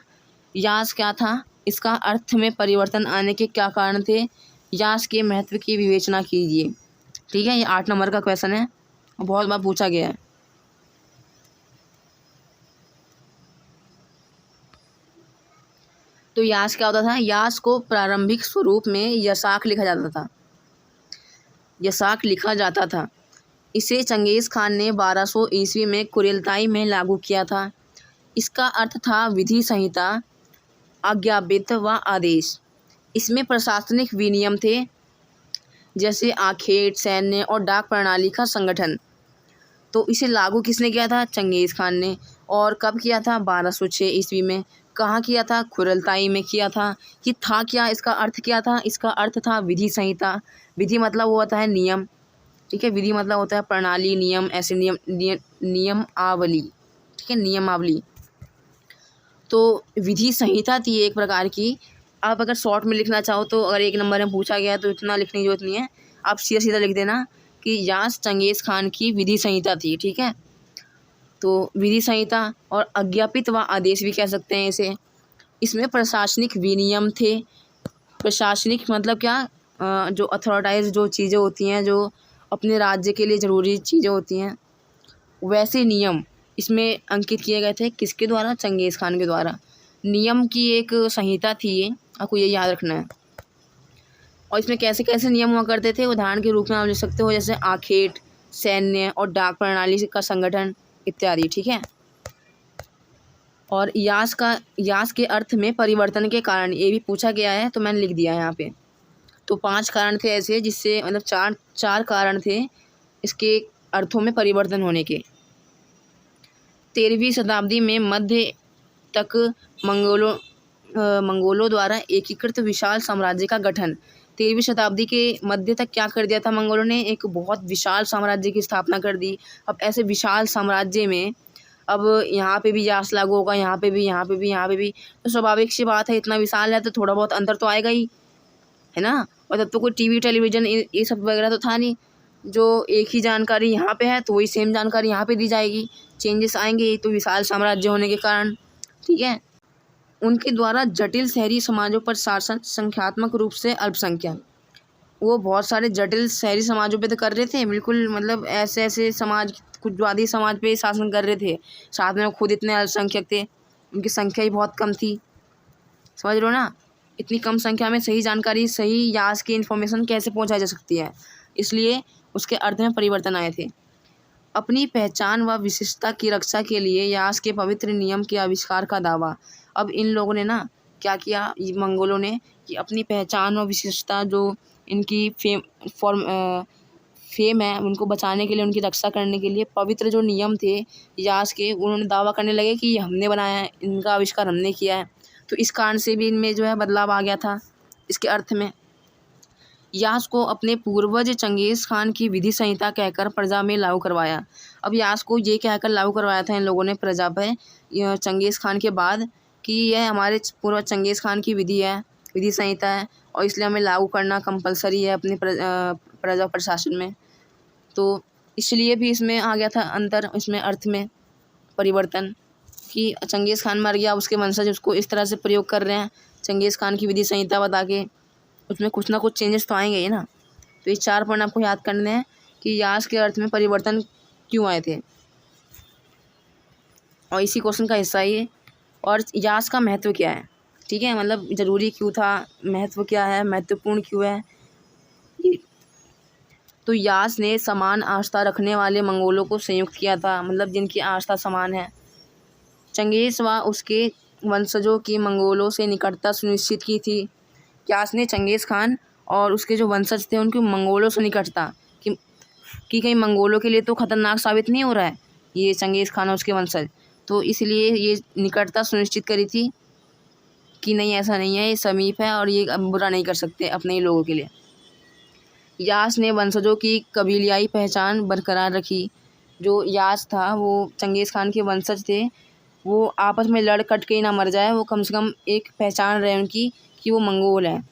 यास क्या था? इसका अर्थ में परिवर्तन आने के क्या कारण थे? यास के महत्व की विवेचना कीजिए। ठीक है, ये 8 नंबर का क्वेश्चन है, बहुत बार पूछा गया है। तो यास क्या होता था? यास को प्रारंभिक स्वरूप में यसाक लिखा जाता था। यसाक लिखा जाता था। इसे चंगेज़ खान ने 1200 ईस्वी में कुरिलताई में लागू किया था। इसका अर्थ था विधि संहिता, आज्ञावित व आदेश। इसमें प्रशासनिक विनियम थे, जैसे आखेट, सैन्य और डाक प्रणाली का संगठन। तो इसे लागू किसने किया था? चंगेज़ खान ने। और कब किया था? 1206 ईस्वी में। कहाँ किया था? खुरलताई में किया था। कि था क्या? इसका अर्थ क्या था? इसका अर्थ था विधि संहिता। विधि मतलब वो होता है नियम। ठीक है, विधि मतलब होता है प्रणाली, नियम, ऐसे नियमावली। ठीक है, नियमावली। तो विधि संहिता थी एक प्रकार की। आप अगर शॉर्ट में लिखना चाहो तो, अगर 1 नंबर में पूछा गया तो इतना लिखने की जरूरत नहीं है, आप सीधा सीधा लिख देना कि यास चंगेज़ खान की विधि संहिता थी। ठीक है, तो विधि संहिता और अज्ञापित व आदेश भी कह सकते हैं इसे। इसमें प्रशासनिक विनियम थे। प्रशासनिक मतलब क्या? जो अथॉराइज जो चीज़ें होती हैं, जो अपने राज्य के लिए ज़रूरी चीज़ें होती हैं, वैसे नियम इसमें अंकित किए गए थे। किसके द्वारा? चंगेज़ खान के द्वारा। नियम की एक संहिता थी ये, आपको ये याद रखना है। और इसमें कैसे कैसे नियम हुआ करते थे, उदाहरण के रूप में आप लिख सकते हो, जैसे आखेट, सैन्य और डाक प्रणाली का संगठन इत्यादि। ठीक है, और यास के अर्थ में परिवर्तन के कारण ये भी पूछा गया है, तो मैंने लिख दिया है यहाँ पे। तो 5 कारण थे ऐसे, जिससे मतलब चार कारण थे इसके अर्थों में परिवर्तन होने के। 13वीं शताब्दी में मध्य तक मंगोलों द्वारा एकीकृत विशाल साम्राज्य का गठन। 13वीं शताब्दी के मध्य तक क्या कर दिया था मंगोलों ने? एक बहुत विशाल साम्राज्य की स्थापना कर दी। अब ऐसे विशाल साम्राज्य में अब यहाँ पे भी यास लागू होगा, यहाँ पे भी, यहाँ पे भी, यहाँ पे भी, तो स्वाभाविक सी बात है, इतना विशाल है तो थोड़ा बहुत अंतर तो आएगा ही, है ना। और तब तो कोई टीवी टेलीविज़न ये सब वगैरह तो था नहीं। जो एक ही जानकारी यहाँ पे है तो वही सेम जानकारी यहाँ पे दी जाएगी, चेंजेस आएंगे तो विशाल साम्राज्य होने के कारण। ठीक है, उनके द्वारा जटिल शहरी समाजों पर शासन संख्यात्मक रूप से अल्पसंख्यक, वो बहुत सारे जटिल शहरी समाजों पे तो कर रहे थे, बिल्कुल मतलब ऐसे ऐसे समाज, कुछवादी समाज पे शासन कर रहे थे, साथ में वो खुद इतने अल्पसंख्यक थे, उनकी संख्या ही बहुत कम थी। समझ रहे हो ना? इतनी कम संख्या में सही जानकारी, सही यास की इन्फॉर्मेशन कैसे पहुंचाई जा सकती है? इसलिए उसके अर्थ में परिवर्तन आए थे। अपनी पहचान व विशिष्टता की रक्षा के लिए यास के पवित्र नियम के आविष्कार का दावा। अब इन लोगों ने ना क्या किया, मंगोलों ने, कि अपनी पहचान और विशिष्टता, जो इनकी फेम है, उनको बचाने के लिए, उनकी रक्षा करने के लिए पवित्र जो नियम थे यास के, उन्होंने दावा करने लगे कि ये हमने बनाया है, इनका आविष्कार हमने किया है। तो इस कारण से भी इनमें जो है बदलाव आ गया था इसके अर्थ में। यास को अपने पूर्वज चंगेज़ खान की विधि संहिता कहकर प्रजा में लागू करवाया। अब यास को ये कहकर लागू करवाया था इन लोगों ने प्रजा पर, चंगेज़ खान के बाद, कि यह हमारे पूर्वज चंगेज़ खान की विधि है, विधि संहिता है, और इसलिए हमें लागू करना कंपलसरी है अपने प्रजा प्रशासन में। तो इसलिए भी इसमें आ गया था अंतर, इसमें अर्थ में परिवर्तन, कि चंगेज़ खान मर गया, उसके वंशज उसको इस तरह से प्रयोग कर रहे हैं, चंगेज़ खान की विधि संहिता बता के, उसमें कुछ ना कुछ चेंजेस तो आएंगे ही ना। तो ये 4 पॉइंट आपको याद करने हैं कि यास के अर्थ में परिवर्तन क्यों आए थे, और इसी क्वेश्चन का हिस्सा ये। और यास का महत्व क्या है? ठीक है, मतलब ज़रूरी क्यों था, महत्व क्या है, महत्वपूर्ण क्यों है। तो यास ने समान आस्था रखने वाले मंगोलों को संयुक्त किया था, मतलब जिनकी आस्था समान है। चंगेज़ व उसके वंशजों की मंगोलों से निकटता सुनिश्चित की थी। यास ने चंगेज़ खान और उसके जो वंशज थे उनकी मंगोलों से निकटता कि कहीं मंगोलों के लिए तो ख़तरनाक साबित नहीं हो रहा है ये चंगेज़ खान और उसके वंशज, तो इसलिए ये निकटता सुनिश्चित करी थी कि नहीं ऐसा नहीं है, ये समीप है और ये अब बुरा नहीं कर सकते अपने ही लोगों के लिए। यास ने वंशजों की कबीलियाई पहचान बरकरार रखी। जो यास था वो चंगेज़ खान के वंशज थे, वो आपस में लड़ कट के ही ना मर जाए, वो कम से कम एक पहचान रहे उनकी कि वो मंगोल हैं,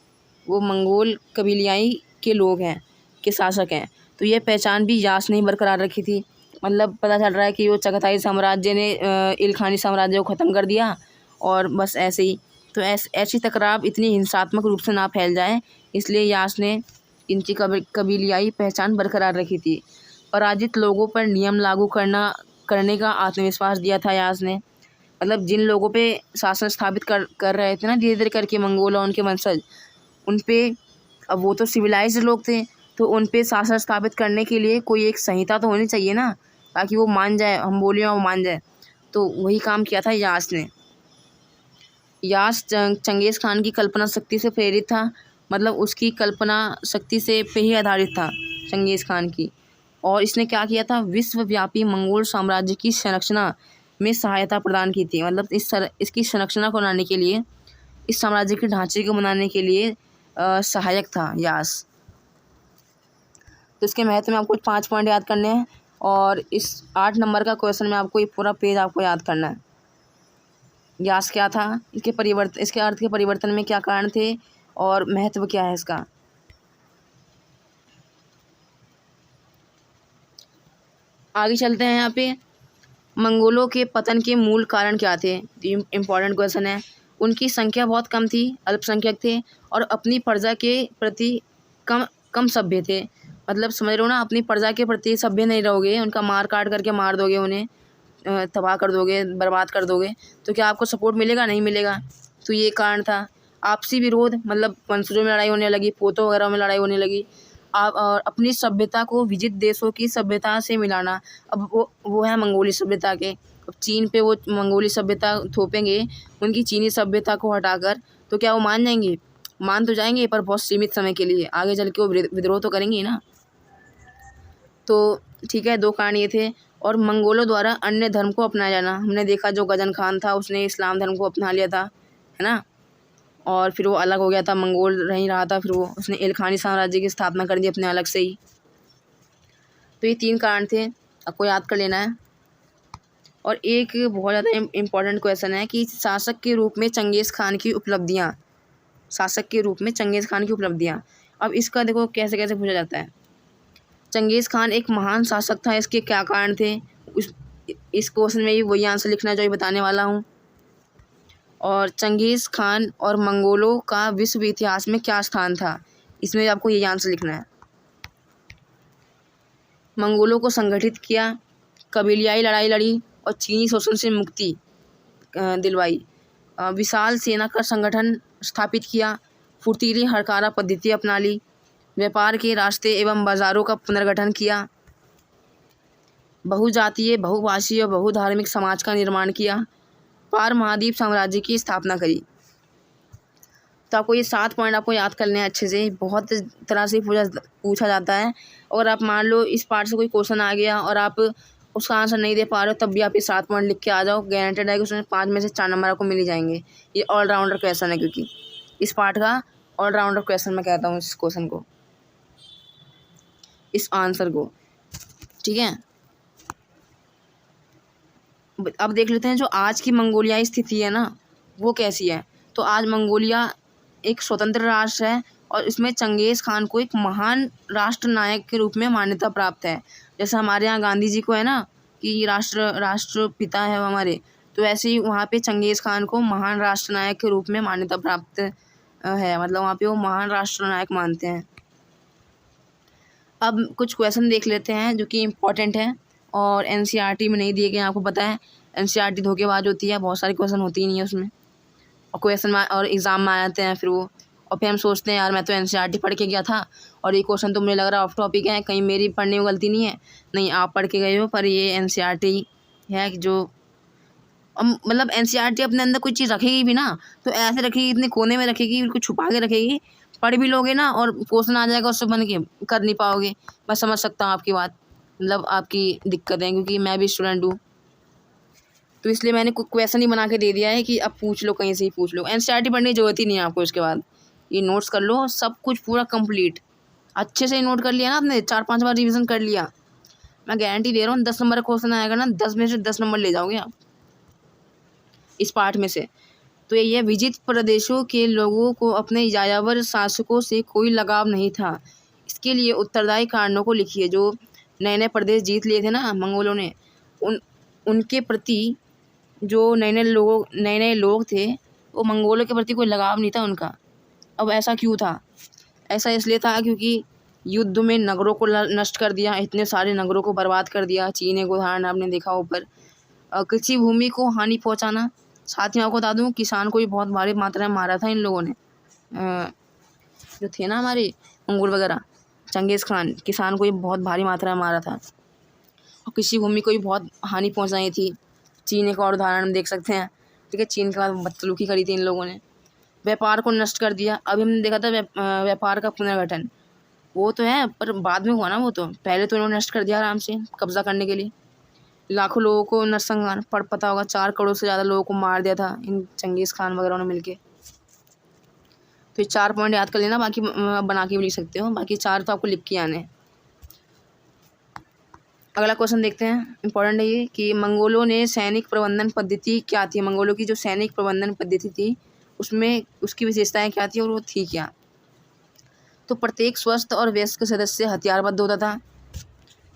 वो मंगोल कबीलियाई के लोग हैं, के शासक हैं। तो ये पहचान भी यास ने ही बरकरार रखी थी। मतलब पता चल रहा है कि वो चगताई साम्राज्य ने इल्खानी साम्राज्य को ख़त्म कर दिया और बस ऐसे ही। तो ऐसी तकरार इतनी हिंसात्मक रूप से ना फैल जाए, इसलिए यास ने इनकी कबीलियाई पहचान बरकरार रखी थी। पराजित लोगों पर नियम लागू करने का आत्मविश्वास दिया था यास ने। मतलब जिन लोगों पे शासन स्थापित कर रहे थे ना धीरे धीरे करके मंगोल और उनके वंशज, उन पे, अब वो तो सिविलाइज्ड लोग थे, तो उन पे शासन स्थापित करने के लिए कोई एक संहिता तो होनी चाहिए ना, ताकि वो मान जाए, हम बोले वो मान जाए। तो वही काम किया था यास ने। यास चंगेज़ खान की कल्पना शक्ति से प्रेरित था, मतलब उसकी कल्पना शक्ति से पे ही आधारित था चंगेज़ खान की। और इसने क्या किया था, विश्वव्यापी मंगोल साम्राज्य की संरचना में सहायता प्रदान की थी। मतलब इसकी संरचना को बनाने के लिए, इस साम्राज्य के ढांचे को बनाने के लिए सहायक था यास। तो इसके महत्व में आपको 5 पॉइंट याद करने हैं और इस 8 नंबर का क्वेश्चन में आपको ये पूरा पेज आपको याद करना है। यास क्या था, इसके अर्थ के परिवर्तन में क्या कारण थे और महत्व क्या है इसका। आगे चलते हैं। यहाँ पे मंगोलों के पतन के मूल कारण क्या थे, इम्पॉर्टेंट क्वेश्चन है। उनकी संख्या बहुत कम थी, अल्पसंख्यक थे और अपनी प्रजा के प्रति कम सभ्य थे। मतलब समझ रहे हो ना, अपनी प्रजा के प्रति सभ्य नहीं रहोगे, उनका मार काट करके मार दोगे, उन्हें तबाह कर दोगे, बर्बाद कर दोगे, तो क्या आपको सपोर्ट मिलेगा, नहीं मिलेगा। तो ये कारण था। आपसी विरोध, मतलब वंशजों में लड़ाई होने लगी, पोतों वगैरह में लड़ाई होने लगी। आप और अपनी सभ्यता को विजित देशों की सभ्यता से मिलाना। अब वो है मंगोली सभ्यता के, अब चीन पे वो मंगोली सभ्यता थोपेंगे, उनकी चीनी सभ्यता को हटाकर, तो क्या वो मान जाएंगे, मान तो जाएंगे पर बहुत सीमित समय के लिए, आगे चल के वो विद्रोह तो करेंगे ना। तो ठीक है, 2 कारण ये थे। और मंगोलों द्वारा अन्य धर्म को अपनाया जाना, हमने देखा जो गजन खान था उसने इस्लाम धर्म को अपना लिया था, है ना, और फिर वो अलग हो गया था, मंगोल नहीं रहा था, फिर वो उसने इल्खानी साम्राज्य की स्थापना कर दी अपने अलग से ही। तो ये 3 कारण थे, आपको याद कर लेना है। और एक बहुत ज़्यादा इम्पोर्टेंट क्वेश्चन है कि शासक के रूप में चंगेज़ खान की उपलब्धियाँ, शासक के रूप में चंगेज़ खान की उपलब्धियाँ। अब इसका देखो कैसे कैसे पूछा जाता है। चंगेज़ खान एक महान शासक था, इसके क्या कारण थे, इस क्वेश्चन में भी वही आंसर लिखना जो बताने वाला हूँ। और चंगेज़ खान और मंगोलों का विश्व इतिहास में क्या स्थान था, इसमें आपको यही आंसर लिखना है। मंगोलों को संगठित किया, कबीलियाई लड़ाई लड़ी और चीनी शोषण से मुक्ति दिलवाई, विशाल सेना का संगठन स्थापित किया, फुर्तीली हरकारा पद्धति अपना ली, व्यापार के रास्ते एवं बाज़ारों का पुनर्गठन किया, बहुजातीय, बहुभाषीय और बहुधार्मिक समाज का निर्माण किया, पार महाद्वीप साम्राज्य की स्थापना करी। तो आपको ये 7 पॉइंट आपको याद करने हैं अच्छे से, बहुत तरह से पूछा जाता है। और आप मान लो इस पार्ट से कोई क्वेश्चन आ गया और आप उसका आंसर नहीं दे पा रहे हो, तब भी आप ये 7 पॉइंट लिख के आ जाओ, गारंटेड है कि उसमें 5 में से 4 नंबर आपको मिल ही जाएंगे। ये ऑलराउंडर क्वेश्चन है, क्योंकि इस पार्ट का ऑलराउंडर क्वेश्चन मैं कहता हूँ इस क्वेश्चन को, इस आंसर को, ठीक है। अब देख लेते हैं जो आज की मंगोलियाई स्थिति है ना, वो कैसी है। तो आज मंगोलिया एक स्वतंत्र राष्ट्र है और इसमें चंगेज़ खान को एक महान राष्ट्र नायक के रूप में मान्यता प्राप्त है। जैसे हमारे यहाँ गांधी जी को है ना कि राष्ट्रपिता है हमारे, तो ऐसे ही वहाँ पे चंगेज़ खान को महान राष्ट्र नायक के रूप में मान्यता प्राप्त है। मतलब वहाँ पे वो महान राष्ट्र नायक मानते हैं। अब कुछ क्वेश्चन देख लेते हैं जो कि इम्पोर्टेंट है और एनसीईआरटी में नहीं दिए गए, आपको पता है एनसीईआरटी धोखेबाज होती है, बहुत सारे क्वेश्चन होती ही नहीं है उसमें, और क्वेश्चन और एग्ज़ाम में आ जाते हैं फिर वो, और फिर हम सोचते हैं यार मैं तो एनसीईआरटी पढ़ के गया था और ये क्वेश्चन तो मुझे लग रहा है ऑफ टॉपिक है, कहीं मेरी पढ़ने में गलती नहीं है। नहीं, आप पढ़ के गए हो, पर ये एनसीईआरटी है जो मतलब एनसीईआरटी अपने अंदर कोई चीज़ रखेगी भी ना तो ऐसे रखेगी, इतने कोने में रखेगी, बिल्कुल छुपा के रखेगी, पढ़ भी लोगे ना और क्वेश्चन आ जाएगा उससे बन के कर नहीं पाओगे। मैं समझ सकता हूँ आपकी बात, मतलब आपकी दिक्कतें, क्योंकि मैं भी स्टूडेंट हूँ, तो इसलिए मैंने क्वेश्चन ही बना के दे दिया है कि अब पूछ लो, कहीं से ही पूछ लो। एनसीईआरटी पढ़ने की जरूरत ही नहीं है आपको। इसके बाद ये नोट्स कर लो, सब कुछ पूरा कंप्लीट अच्छे से नोट कर लिया ना आपने, 4-5 बार रिवीजन कर लिया, मैं गारंटी दे रहा हूँ 10 नंबर का क्वेश्चन आएगा ना, 10 में से 10 नंबर ले जाओगे आप इस पार्ट में से। तो यही है, विजित प्रदेशों के लोगों को अपने यायावर शासकों से कोई लगाव नहीं था। इसके लिए उत्तरदायी कारणों को लिखिए। जो नए नए प्रदेश जीत लिए थे ना मंगोलों ने, उनके प्रति जो नए नए लोग थे, वो मंगोलों के प्रति कोई लगाव नहीं था उनका। अब ऐसा क्यों था? ऐसा इसलिए था क्योंकि युद्ध में नगरों को नष्ट कर दिया, इतने सारे नगरों को बर्बाद कर दिया। चीन एक उदाहरण आपने देखा ऊपर। कृषि भूमि को हानि पहुंचाना, साथ ही आपको बता दूं किसान को भी बहुत भारी मात्रा में मारा था इन लोगों ने, जो थे ना हमारे मंगोल वगैरह, चंगेज़ खान, किसान को भी बहुत भारी मात्रा में मारा था और कृषि भूमि को भी बहुत हानि पहुंचाई थी। चीन एक और उदाहरण हम देख सकते हैं, ठीक है। चीन के बाद बदसलूकी करी थी इन लोगों ने, व्यापार को नष्ट कर दिया। अभी हमने देखा था व्यापार का पुनर्गठन, वो तो है पर बाद में हुआ ना, वो तो पहले तो इन्होंने नष्ट कर दिया आराम से कब्जा करने के लिए। लाखों लोगों को नरसंहार, पता होगा 4 करोड़ से ज़्यादा लोगों को मार दिया था इन चंगेज़ खान वगैरह ने मिलके। तो ये 4 पॉइंट याद कर लेना, बाकी बना के भी लिख सकते हो, बाकी 4 तो आपको लिख के आने हैं। अगला क्वेश्चन देखते हैं, इंपॉर्टेंट है ये कि मंगोलों ने सैनिक प्रबंधन पद्धति क्या थी। मंगोलों की जो सैनिक प्रबंधन पद्धति थी उसमें उसकी विशेषताएं क्या थी और वो थी क्या। तो प्रत्येक स्वस्थ और वयस्क सदस्य हथियारबद्ध होता था।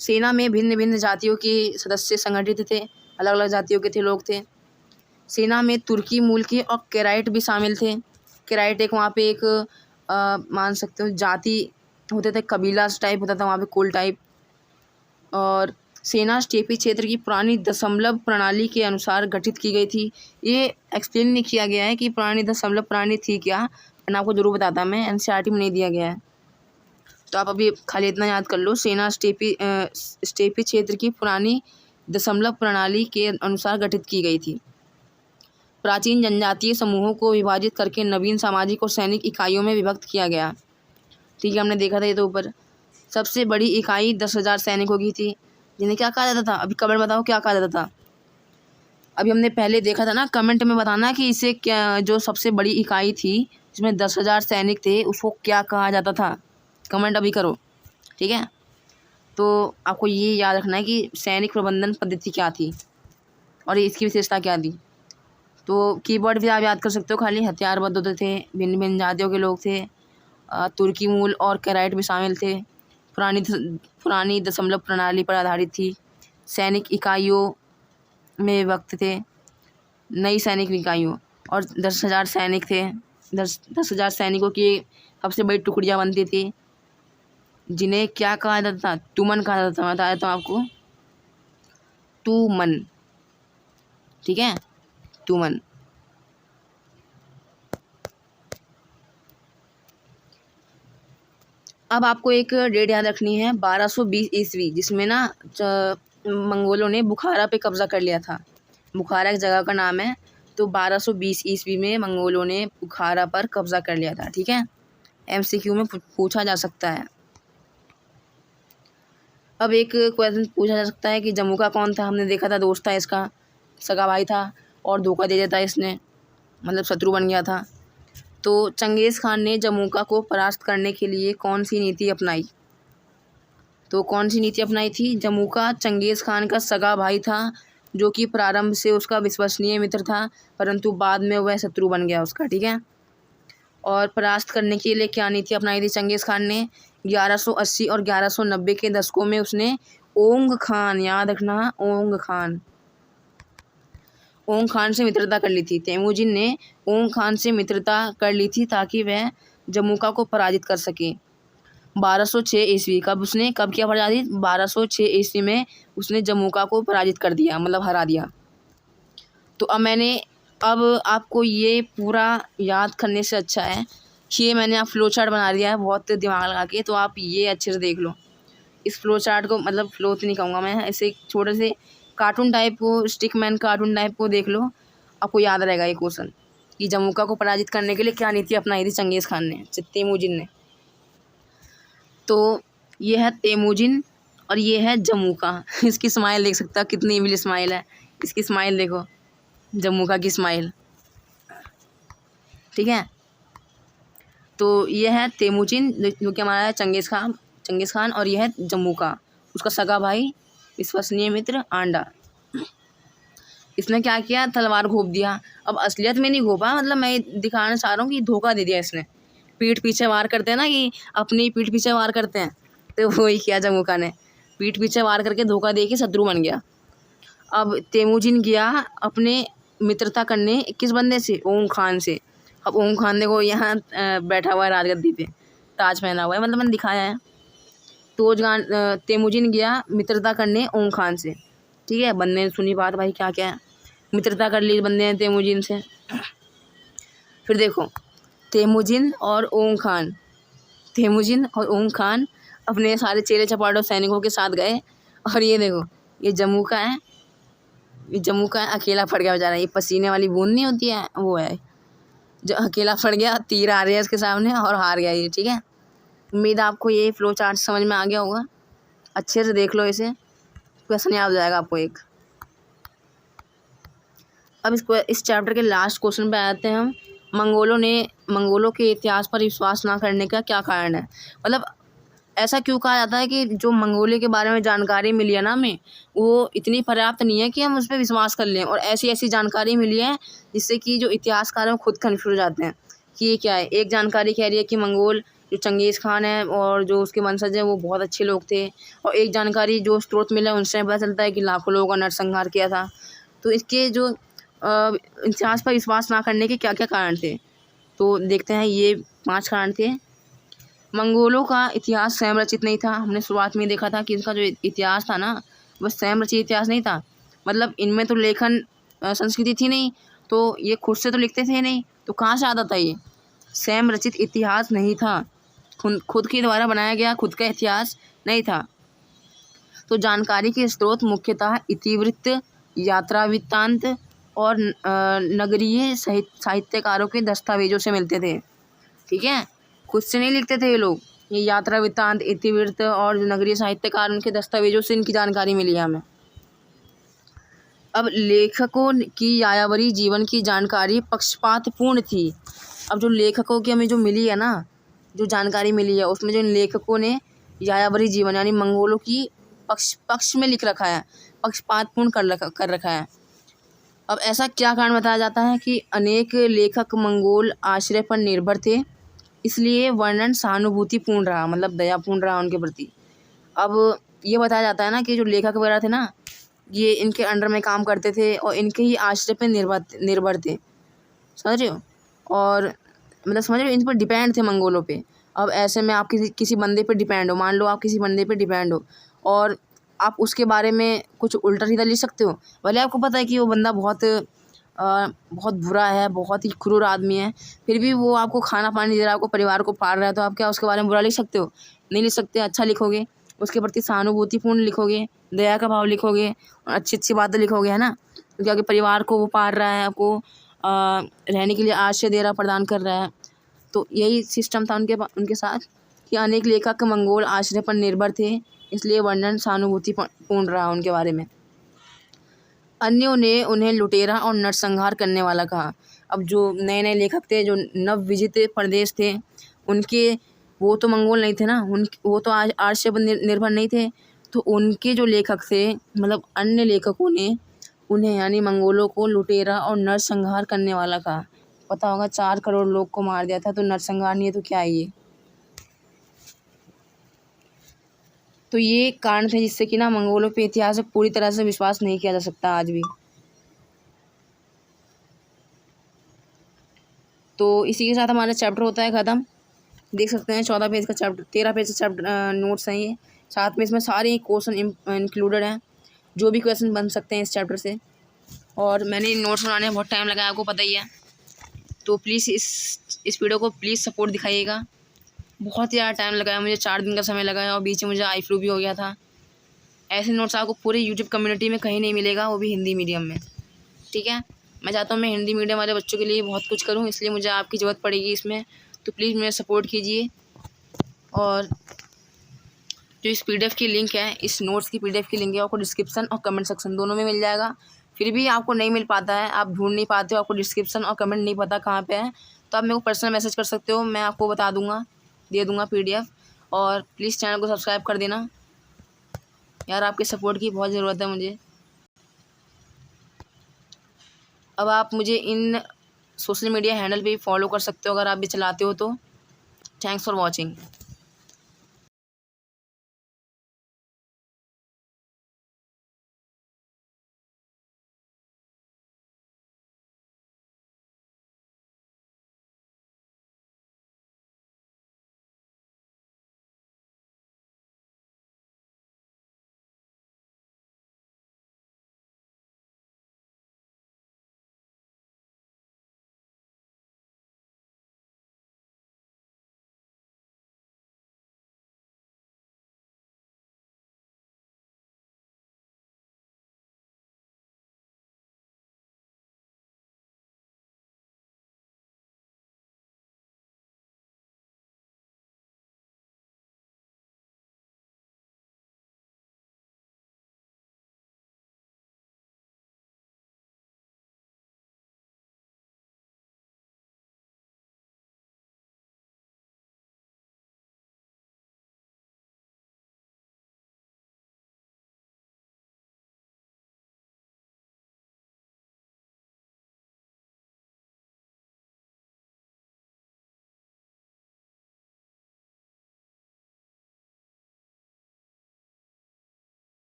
सेना में भिन्न भिन्न जातियों के सदस्य संगठित थे, अलग अलग जातियों के थे लोग थे। सेना में तुर्की मूल के और केराइट भी शामिल थे। केराइट एक वहाँ पे एक मान सकते हो जाति होते थे, कबीला टाइप होता था वहाँ पे, कुल टाइप। और सेना स्टेपी क्षेत्र की पुरानी दशमलव प्रणाली के अनुसार गठित की गई थी। ये एक्सप्लेन नहीं किया गया है कि पुरानी दशमलव प्रणाली थी क्या, मैं आपको जरूर बताता, मैं एनसीईआरटी में नहीं दिया गया है, तो आप अभी खाली इतना याद कर लो। सेना स्टेपी क्षेत्र की पुरानी दशमलव प्रणाली के अनुसार गठित की गई थी। प्राचीन जनजातीय समूहों को विभाजित करके नवीन सामाजिक और सैनिक इकाइयों में विभक्त किया गया। ठीक है, हमने देखा था ये तो ऊपर। सबसे बड़ी इकाई 10,000 सैनिकों की थी, जिन्हें क्या कहा जाता था, अभी कमेंट बताओ क्या कहा जाता था। अभी हमने पहले देखा था ना, कमेंट में बताना कि इसे क्या, जो सबसे बड़ी इकाई थी जिसमें 10,000 सैनिक थे, उसको क्या कहा जाता था, कमेंट अभी करो, ठीक है। तो आपको ये याद रखना है कि सैनिक प्रबंधन पद्धति क्या थी और इसकी विशेषता क्या थी। तो कीवर्ड भी आप याद कर सकते हो खाली, हथियारबद्ध होते थे, भिन्न भिन्न जातियों के लोग थे, तुर्की मूल और केराइट भी शामिल थे, पुरानी दशमलव प्रणाली पर आधारित थी, सैनिक इकाइयों में विभक्त थे, नई सैनिक इकाइयों, और 10,000 सैनिक थे। 10,000 सैनिकों की सबसे बड़ी टुकड़ियाँ बनती थी, जिन्हें क्या कहा जाता था, तुमन कहा जाता था। मैं बताया था आपको, तुमन, ठीक है, तुमन। अब आपको एक डेट याद रखनी है, 1220 ईस्वी, जिसमें ना मंगोलों ने बुखारा पे कब्जा कर लिया था। बुखारा एक जगह का नाम है। तो 1220 ईस्वी में मंगोलों ने बुखारा पर कब्जा कर लिया था, ठीक है। एमसीक्यू में पूछा जा सकता है। अब एक क्वेश्चन पूछा जा सकता है कि जमुका कौन था। हमने देखा था दोस्त था इसका, सगा भाई था और धोखा दे देता इसने, मतलब शत्रु बन गया था। तो चंगेज़ खान ने जमुका को परास्त करने के लिए कौन सी नीति अपनाई। तो कौन सी नीति अपनाई थी। जमुका चंगेज़ खान का सगा भाई था, जो कि प्रारंभ से उसका विश्वसनीय मित्र था, परंतु बाद में वह शत्रु बन गया उसका, ठीक है। और परास्त करने के लिए क्या नीति अपनाई थी चंगेज़ खान ने। 1180 और 1190 के दशकों में उसने ओंग खान, याद रखना, ओंग खान से मित्रता कर ली थी। तेमुजिन ने ओंग खान से मित्रता कर ली थी ताकि वह जमुका को पराजित कर सके। 1206 ईस्वी कब किया पराजित। 1206 ईस्वी में उसने जमुका को पराजित कर दिया, मतलब हरा दिया। तो अब आपको ये पूरा याद करने से अच्छा है कि ये मैंने आप फ्लो चार्ट बना दिया है बहुत दिमाग लगा के, तो आप ये अच्छे से देख लो इस फ्लो चार्ट को। मतलब फ्लो तो नहीं कहूँगा मैं, ऐसे छोटे से कार्टून टाइप को, स्टिकमैन कार्टून टाइप को देख लो, आपको याद रहेगा ये क्वेश्चन कि जमुका को पराजित करने के लिए क्या नीति अपनाई थी चंगेज़ खान ने, तेमुजिन ने। तो ये है तेमुजिन और ये है जमुका। इसकी स्माइल देख सकता है, कितनी इविल स्माइल है। इसकी स्माइल देखो, जमुका की स्माइल, ठीक है। तो ये है तेमुजिन जो कि हमारा है चंगेज़ खान, और ये है जमुका, उसका सगा भाई, विश्वसनीय मित्र आंडा। इसने क्या किया, तलवार घोंप दिया। अब असलियत में नहीं घोंपा, मतलब मैं दिखाना चाह रहा हूँ कि धोखा दे दिया इसने। पीठ पीछे वार करते हैं ना, कि अपनी पीठ पीछे वार करते हैं, तो वही किया जमुका ने, पीठ पीछे वार करके धोखा दे के शत्रु बन गया। अब तेमुजिन गया अपने मित्रता करने किस बंदे से, ओम खान से। अब ओम खान देखो यहाँ बैठा हुआ है राजगद्दी पे, ताज पहना हुआ है, मतलब मैंने दिखाया है। तो तेमुजिन गया मित्रता करने ओम खान से, ठीक है। बंदे ने सुनी बात, भाई क्या क्या है, मित्रता कर ली बंदे ने तेमुजिन से। फिर देखो तेमुजिन और ओम खान अपने सारे चेले चपाटों सैनिकों के साथ गए। और ये देखो ये जमुका है, अकेला पड़ गया बेचारा। ये पसीने वाली बूंद नहीं होती है, वो है जो अकेला पड़ गया, तीर आ रहे हैं इसके सामने और हार गया ये, ठीक है। उम्मीद आपको ये फ्लो चार्ट समझ में आ गया होगा, अच्छे से देख लो इसे, क्वेश्चन याद हो जाएगा आपको एक। अब इस चैप्टर के लास्ट क्वेश्चन पे आते हैं हम। मंगोलों के इतिहास पर विश्वास ना करने का क्या कारण है। मतलब ऐसा क्यों कहा जाता है कि जो मंगोलिया के बारे में जानकारी मिली है ना हमें, वो इतनी पर्याप्त नहीं है कि हम उस पर विश्वास कर लें, और ऐसी जानकारी मिली है जिससे कि जो इतिहासकार हैं खुद कन्फ्यूज हो जाते हैं कि ये क्या है। एक जानकारी कह रही है कि मंगोल जो चंगेज़ खान है और जो उसके वंशज हैं वो बहुत अच्छे लोग थे, और एक जानकारी जो स्रोत मिला है उनसे पता चलता है कि लाखों लोगों का नरसंहार किया था। तो इसके जो इतिहास पर विश्वास ना करने के क्या क्या कारण थे, तो देखते हैं। ये 5 कारण थे। मंगोलों का इतिहास स्वयं रचित नहीं था। हमने शुरुआत में देखा था कि इनका जो इतिहास था ना, वह स्वयं रचित इतिहास नहीं था। मतलब इनमें तो लेखन संस्कृति थी नहीं, तो ये खुद से तो लिखते थे नहीं, तो कहाँ से आता था ये। स्वयं रचित इतिहास नहीं था, खुद के द्वारा बनाया गया खुद का इतिहास नहीं था। तो जानकारी के स्रोत मुख्यतः इतिवृत्त, यात्रा वृत्तांत और नगरीय साहित्यकारों के दस्तावेजों से मिलते थे, ठीक है। खुद से नहीं लिखते थे ये लोग। ये यात्रा वृत्तांत, इतिवृत्त और नगरीय साहित्यकार, उनके दस्तावेजों से इनकी जानकारी मिली है हमें। अब लेखकों की यायावरी जीवन की जानकारी पक्षपातपूर्ण थी। अब जो लेखकों की हमें जो मिली है ना, जो जानकारी मिली है, उसमें जो लेखकों ने यायावरी जीवन यानी मंगोलों की पक्ष में लिख रखा है, पक्षपातपूर्ण कर रखा है। अब ऐसा क्या कारण बताया जाता है कि अनेक लेखक मंगोल आश्रय पर निर्भर थे, इसलिए वर्णन सहानुभूतिपूर्ण रहा, मतलब दयापूर्ण रहा उनके प्रति। अब ये बताया जाता है ना कि जो लेखक वगैरह थे ना, ये इनके अंडर में काम करते थे और इनके ही आश्रय पर निर्भर थे, समझ रहे हो। और मतलब समझ रहे हो, इन पर डिपेंड थे मंगोलों पे। अब ऐसे में आप किसी बंदे पे डिपेंड हो, मान लो आप किसी बंदे पे डिपेंड हो और आप उसके बारे में कुछ उल्टा सीधा लिख सकते हो, भले आपको पता है कि वो बंदा बहुत बुरा है, बहुत ही क्रूर आदमी है, फिर भी वो आपको खाना पानी दे रहा है, आपको परिवार को पाल रहा है, तो आप क्या उसके बारे में बुरा लिख सकते हो? नहीं लिख सकते। अच्छा लिखोगे, उसके प्रति सहानुभूतिपूर्ण लिखोगे, दया का भाव लिखोगे और अच्छी बातें लिखोगे, है ना। क्योंकि आपके परिवार को वो पाल रहा है, आपको रहने के लिए आश्रय दे रहा, प्रदान कर रहा है। तो यही सिस्टम था उनके साथ कि अनेक लेखक मंगोल आश्रय पर निर्भर थे, इसलिए वर्णन सहानुभूतिपूर्ण रहा उनके बारे में। अन्यों ने उन्हें लुटेरा और नरसंहार करने वाला कहा। अब जो नए लेखक थे, जो नवविजित प्रदेश थे, उनके वो तो मंगोल नहीं थे ना, वो तो आश्रय पर निर्भर नहीं थे, तो उनके जो लेखक थे, मतलब अन्य लेखकों ने उन्हें यानी मंगोलों को लुटेरा और नरसंहार करने वाला कहा। पता होगा 4 करोड़ लोग को मार दिया था, तो नरसंहार नहीं है तो क्या है ये। तो ये कारण थे जिससे कि ना मंगोलों पे इतिहास में पूरी तरह से विश्वास नहीं किया जा सकता आज भी। तो इसी के साथ हमारा चैप्टर होता है ख़त्म। देख सकते हैं 14 पेज का चैप्टर, 13 पेज का चैप्टर नोट्स हैं ये, साथ में इसमें सारे क्वेश्चन इंक्लूडेड हैं, जो भी क्वेश्चन बन सकते हैं इस चैप्टर से। और मैंने नोट्स बनाने में बहुत टाइम लगाया, आपको पता ही है। तो प्लीज़ इस वीडियो को प्लीज़ सपोर्ट दिखाइएगा। बहुत ही ज़्यादा टाइम लगाया मुझे, 4 दिन का समय लगाया और बीच में मुझे आई फ्लू भी हो गया था। ऐसे नोट्स आपको पूरे यूट्यूब कम्युनिटी में कहीं नहीं मिलेगा, वो भी हिंदी मीडियम में। ठीक है, मैं चाहता हूँ मैं हिंदी मीडियम वाले बच्चों के लिए बहुत कुछ करूँ, इसलिए मुझे आपकी ज़रूरत पड़ेगी इसमें। तो प्लीज़ मुझे सपोर्ट कीजिए। और जो इस PDF की लिंक है, इस नोट्स की PDF की लिंक है, आपको डिस्क्रिप्शन और कमेंट सेक्शन दोनों में मिल जाएगा। फिर भी आपको नहीं मिल पाता है, आप ढूंढ नहीं पाते हो, आपको डिस्क्रिप्शन और कमेंट नहीं पता कहाँ पे है, तो आप मेरे को पर्सनल मैसेज कर सकते हो, मैं आपको बता दूंगा, दे दूंगा PDF। और प्लीज़ चैनल को सब्सक्राइब कर देना यार, आपके सपोर्ट की बहुत ज़रूरत है मुझे। अब आप मुझे इन सोशल मीडिया हैंडल पे भी फॉलो कर सकते हो अगर आप भी चलाते हो तो। Thanks for watching.